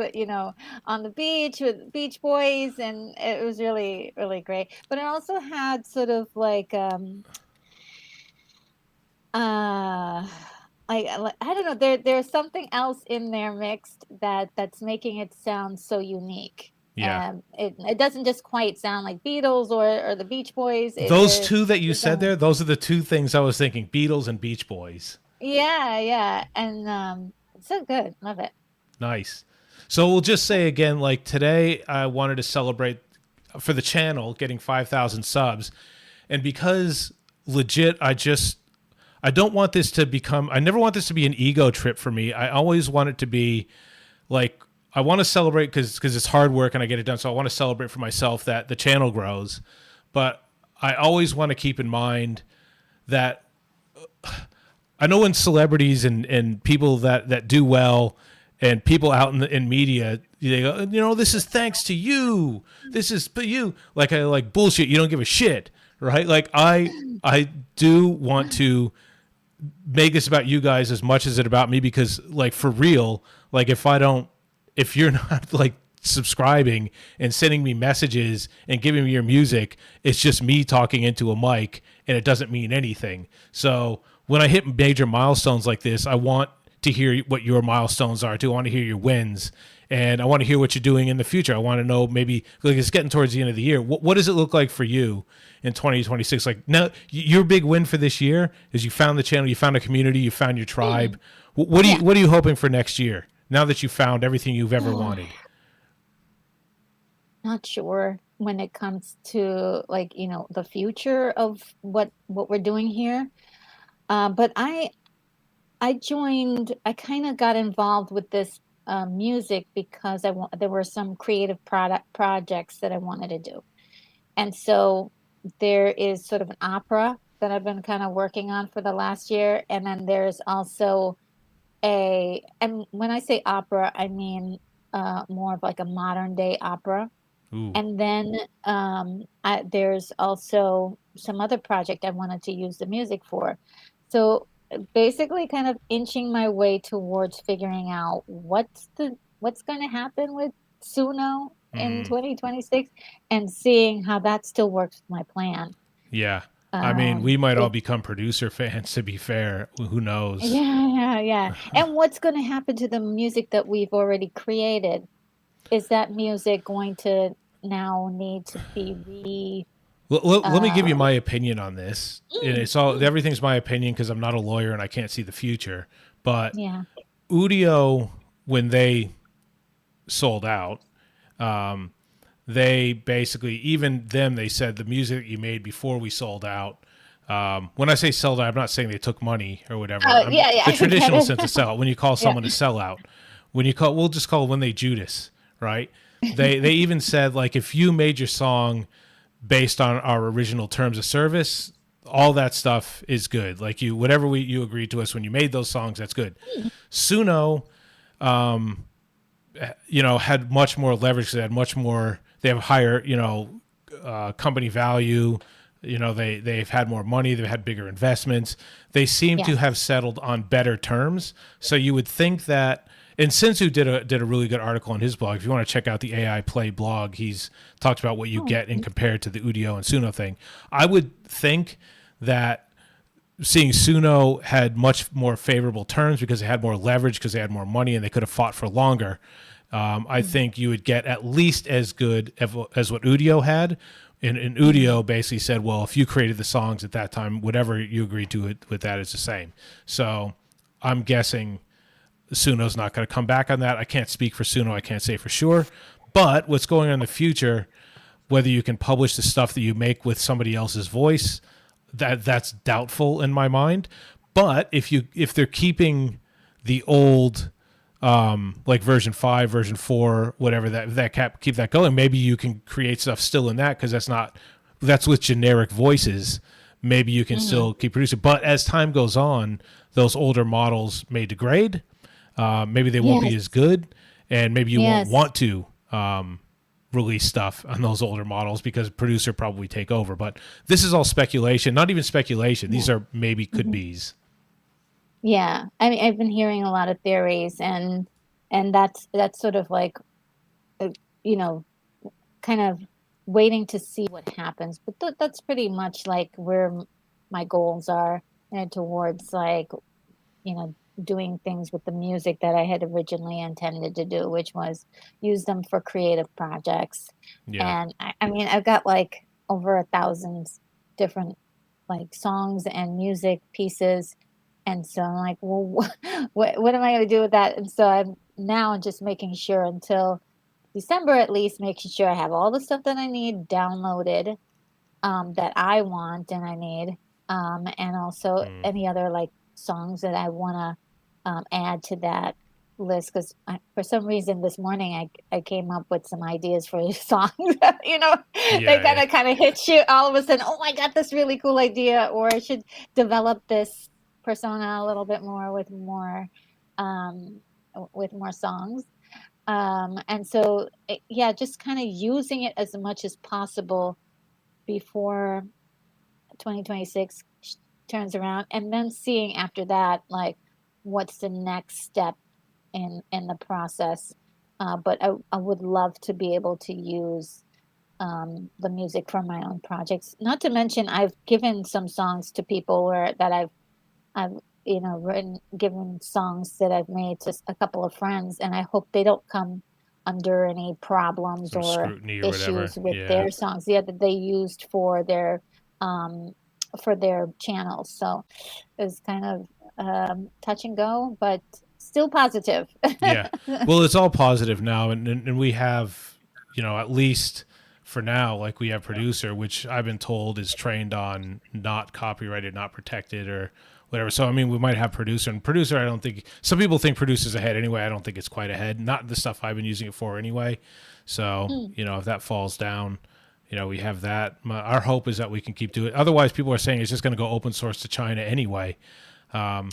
on the beach with Beach Boys, and it was really, really great. But it also had sort of like, I don't know. There's something else in there mixed that's making it sound so unique. Yeah. It doesn't just quite sound like Beatles or the Beach Boys. Those two that you said there, those are the two things I was thinking: Beatles and Beach Boys. Yeah, and so good. Love it. Nice. So we'll just say again, like today, I wanted to celebrate for the channel getting 5,000 subs, and because legit, I don't want this to become. I never want this to be an ego trip for me. I always want it to be like I want to celebrate because it's hard work and I get it done. So I want to celebrate for myself that the channel grows, but I always want to keep in mind that. I know when celebrities and people that do well and people out in media, they go, this is thanks to you. This is for you. Like I like bullshit. You don't give a shit, right? Like I do want to make this about you guys as much as it about me because like for real, like if you're not like subscribing and sending me messages and giving me your music, it's just me talking into a mic and it doesn't mean anything. So when I hit major milestones like this, I want to hear what your milestones are too. I want to hear your wins, and I want to hear what you're doing in the future. I want to know maybe like it's getting towards the end of the year. What does it look like for you in 2026? Like now, your big win for this year is you found the channel, you found a community, you found your tribe. What are you hoping for next year? Now that you found everything you've ever wanted. Not sure when it comes to like the future of what we're doing here. But I I joined. I kind of got involved with this music because there were some creative product projects that I wanted to do, and so there is sort of an opera that I've been kind of working on for the last year, and then there's also and when I say opera, I mean more of like a modern day opera. Ooh. And then there's also some other project I wanted to use the music for. So basically, kind of inching my way towards figuring out what's going to happen with Suno in 2026, and seeing how that still works with my plan. Yeah. I mean, we might all it- become producer fans, to be fair. Who knows? yeah. And what's going to happen to the music that we've already created? Is that music going to now need to be Let me give you my opinion on this. And it's everything's my opinion because I'm not a lawyer and I can't see the future. But yeah. Udio, when they sold out, they basically, even them, they said the music that you made before we sold out. When I say sold out, I'm not saying they took money or whatever. Yeah. The traditional sense of sell out. When you call someone a sellout, we'll just call it when they Judas, right? They even said, like, if you made your song based on our original terms of service, all that stuff is good. Like, whatever you agreed to us when you made those songs, that's good. Suno, had much more leverage. They had much more. They have higher, company value. They've had more money. They've had bigger investments. They seem to have settled on better terms. So you would think that. And Sinsu did a really good article on his blog. If you want to check out the AI Play blog, he's talked about what you get in compared to the Udio and Suno thing. I would think that seeing Suno had much more favorable terms because they had more leverage, because they had more money and they could have fought for longer. I think you would get at least as good as what Udio had. And Udio basically said, well, if you created the songs at that time, whatever you agreed to with that is the same. So I'm guessing Suno's not going to come back on that. I can't speak for Suno. I can't say for sure. But what's going on in the future, whether you can publish the stuff that you make with somebody else's voice, that's doubtful in my mind. But if they're keeping the old like version 5, version 4, whatever keep that going, maybe you can create stuff still in that, because that's with generic voices. Maybe you can still keep producing. But as time goes on, those older models may degrade. Maybe they won't be as good, and maybe you won't want to release stuff on those older models because producer probably take over. But this is all speculation, not even speculation. These are maybe could be's. Yeah, I mean, I've been hearing a lot of theories, and that's sort of like, kind of waiting to see what happens. But that's pretty much like where my goals are, towards, like, doing things with the music that I had originally intended to do, which was use them for creative projects. Yeah. And I mean, I've got like over 1,000 different like songs and music pieces. And so I'm like, well, what am I going to do with that? And so I'm now just making sure until December, at least, making sure I have all the stuff that I need downloaded, that I want and I need, and also any other like songs that I want to add to that list, because for some reason this morning I came up with some ideas for songs. They kind of hit you all of a sudden. Oh, I got this really cool idea, or I should develop this persona a little bit more with more songs. And so just kind of using it as much as possible before 2026 turns around, and then seeing after that, like, what's the next step in the process. But I would love to be able to use the music from my own projects. Not to mention, I've given some songs to people that I've given songs that I've made to a couple of friends, and I hope they don't come under any problems or issues with their songs that they used for their channels. So it was kind of touch and go, but still positive. Yeah. Well, it's all positive now. And we have, at least for now, like, we have producer, which I've been told is trained on not copyrighted, not protected, or whatever. So I mean, we might have producer, and producer. I don't think some people think producer's ahead anyway. I don't think it's quite ahead. Not the stuff I've been using it for anyway. So you know, if that falls down, you know, we have that. Our hope is that we can keep doing it. Otherwise, people are saying it's just going to go open source to China anyway. Wow.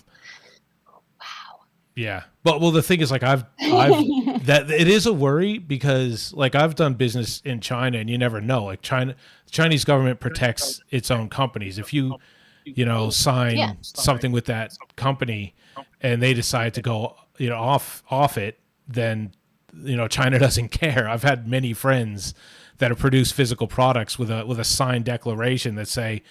Yeah, but well, the thing is, like, I've that it is a worry because, like, I've done business in China, and you never know. Like, the Chinese government protects its own companies. If you know, sign something with that company, and they decide to go, you know, off it, then you know, China doesn't care. I've had many friends that have produced physical products with a signed declaration that say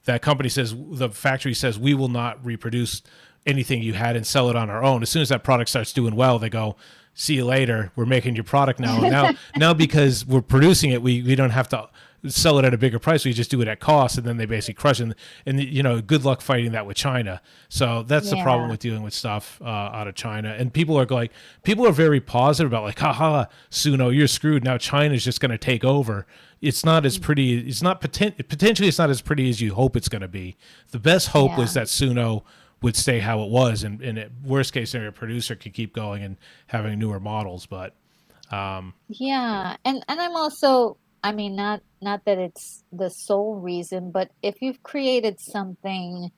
that company says, the factory says, we will not reproduce anything you had and sell it on our own. As soon as that product starts doing well, they go, see you later. We're making your product now. And now because we're producing it, we don't have to sell it at a bigger price. We just do it at cost, and then they basically crush it. And you know, good luck fighting that with China. So that's the problem with dealing with stuff out of China. And people are very positive about, like, haha, Suno, you're screwed. Now China's just going to take over. It's not as pretty. It's not potentially it's not as pretty as you hope it's going to be. The best hope was that Suno would stay how it was, and worst case scenario, producer could keep going and having newer models. But Yeah, and I'm also, I mean, not that it's the sole reason, but if you've created something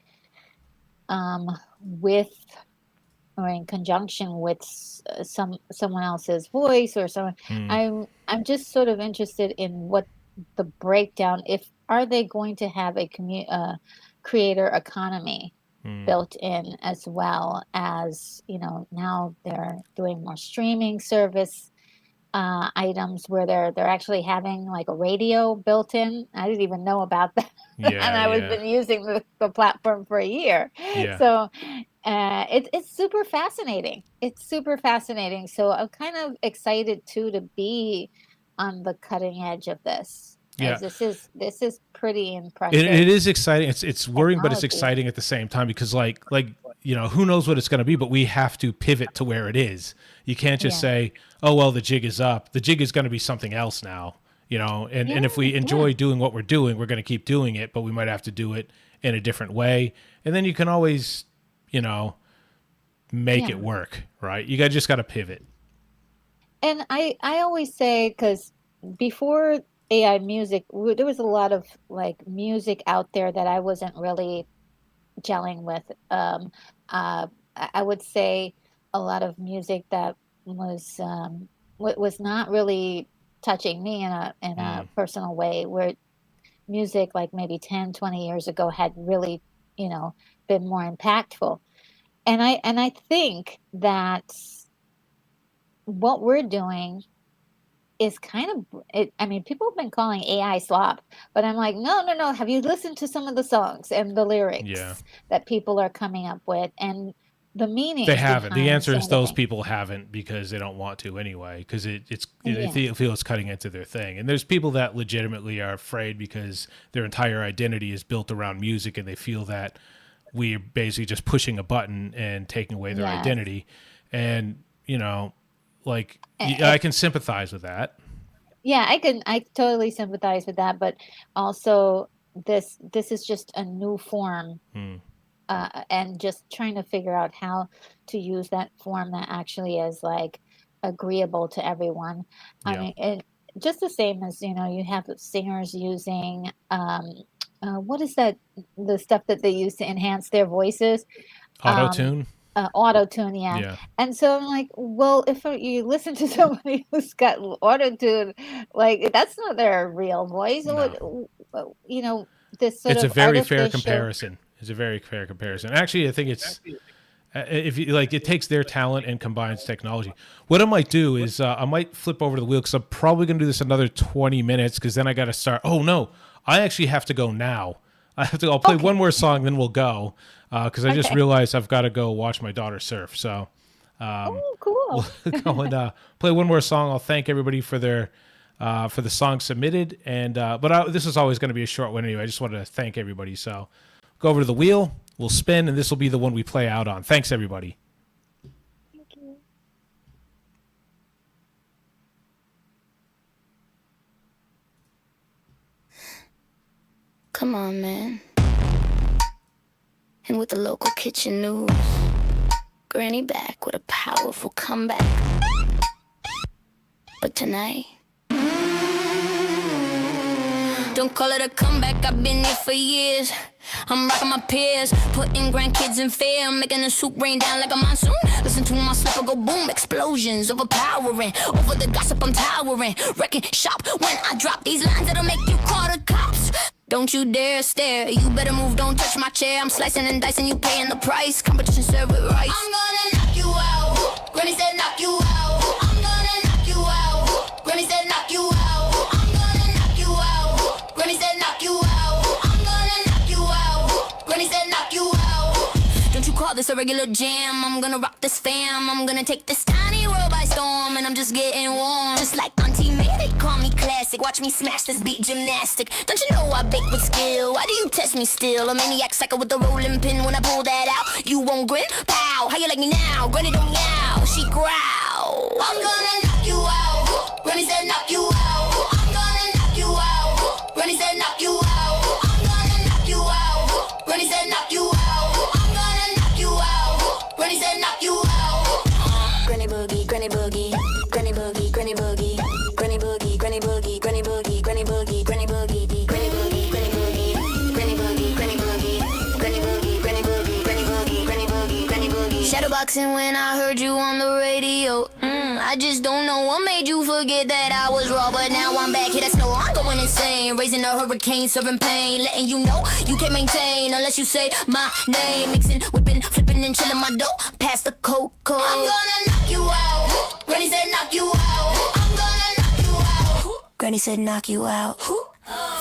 with or in conjunction with someone else's voice or someone, I'm just sort of interested in what the breakdown, if are they going to have a creator economy built in, as well as, you know, now they're doing more streaming service items where they're actually having like a radio built in. I didn't even know about that. And I've been using the platform for a year. So it's super fascinating. It's super fascinating. So I'm kind of excited too to be on the cutting edge of this. Yeah, This is pretty impressive. it is exciting. It's worrying, but it's technology. exciting at the same time, because like you know, who knows what it's going to be, but we have to pivot to where it is. You can't just say, oh well, the jig is up. The jig is going to be something else now, you know. And if we enjoy doing what we're doing, we're going to keep doing it, but we might have to do it in a different way. And then you can always, you know, make it work, right? You just got to pivot. And I always say, because before AI music, there was a lot of like music out there that I wasn't really gelling with. I would say a lot of music that was not really touching me in a personal way, where music like maybe 10, 20 years ago had really, you know, been more impactful. And I think that what we're doing is kind of I mean, people have been calling AI slop, but I'm like, no. Have you listened to some of the songs and the lyrics that people are coming up with and the meaning? They haven't. The answer is those people haven't, because they don't want to anyway, because they feel it's cutting into their thing. And there's people that legitimately are afraid because their entire identity is built around music, and they feel that we're basically just pushing a button and taking away their identity. And, you know, like, I can sympathize with that. Yeah, I totally sympathize with that, but also this is just a new form, and just trying to figure out how to use that form that actually is like agreeable to everyone. I mean, it, just the same as, you know, you have singers using what is that, the stuff that they use to enhance their voices? Auto-tune? Auto-tune, yeah. And so I'm like, well, if you listen to somebody who's got auto-tune, like, that's not their real voice. No. You know, this sort it's of a very fair artificial- comparison. It's a very fair comparison. Actually, I think it's if you like, it takes their talent and combines technology. What I might do is I might flip over to the wheel, because I'm probably going to do this another 20 minutes, because then I got to start. Oh no, I actually have to go now. I'll play one more song, then we'll go, because I just realized I've got to go watch my daughter surf. So cool. We'll go and play one more song. I'll thank everybody for their for the song submitted, and this is always going to be a short one anyway. I just wanted to thank everybody. So go over to the wheel, we'll spin, and this will be the one we play out on. Thanks, everybody. Thank you. Come on, man. and with the local kitchen news. Granny back with a powerful comeback. But tonight, don't call it a comeback, I've been here for years. I'm rocking my peers, putting grandkids in fear, making the soup rain down like a monsoon. Listen to my slipper go boom, explosions overpowering. Over the gossip I'm towering, wrecking shop when I drop these lines that'll make you call the cops. Don't you dare stare, you better move, don't touch my chair. I'm slicing and dicing, you paying the price. Competition serve with rice. I'm gonna knock you out. Granny said knock you out. I'm gonna knock you out. Granny said knock you out. I'm gonna knock you out. Granny said knock you out. I'm gonna knock you out. Granny said knock you out. Don't you call this a regular jam? I'm gonna rock this fam. I'm gonna take this tiny world by storm, and I'm just getting warm. Just like Auntie May, they call me classic. Watch me smash this beat gymnastic. Don't you know I bake with skill? Why do you test me still? A maniac psycho with the rolling pin. When I pull that out, you won't grin? Pow! How you like me now? Granny don't meow, she growl. I'm gonna knock you out. Granny said knock you out. I'm gonna knock you out. Granny said knock you out. I'm gonna knock you out. Granny said knock you out. I'm gonna knock you out. Granny said knock you out. Granny boogie, granny boogie, granny boogie, granny boogie, granny boogie, granny boogie, granny boogie, granny boogie, granny boogie, granny boogie, granny boogie, granny boogie, granny boogie, granny boogie, granny boogie, granny boogie, granny boogie, granny boogie. Shadowboxing when I heard you on the radio. I just don't know what made you forget that I was raw, but now I'm back. Here, that's no, I'm going insane, raising a hurricane, serving pain, letting you know you can't maintain unless you say my name. Mixing, whipping, flipping, and chilling my dough. Pass the cocoa. I'm gonna knock you out. Granny said knock you out. I'm gonna knock you out. Granny said knock you out.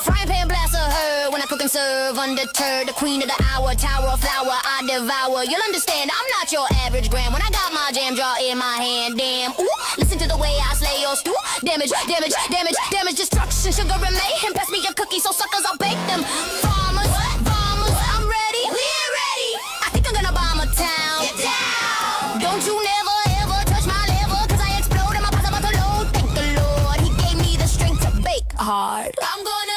Frying pan blast of her when I cook and serve. Undeterred, the queen of the hour, tower of flour I devour. You'll understand, I'm not your average gram. When I got my jam jar in my hand, damn. Ooh, listen to the way I slay your stew. Damage, damage, damage, damage, destruction, sugar and mayhem. Pass me your cookies, so suckers, I'll bake them. Farmers, farmers, I'm ready. We're ready. I think I'm gonna bomb a town. Get down. Don't you never ever touch my liver, 'cause I explode and my pot's about to load. Thank the Lord, he gave me the strength to bake hard. I'm gonna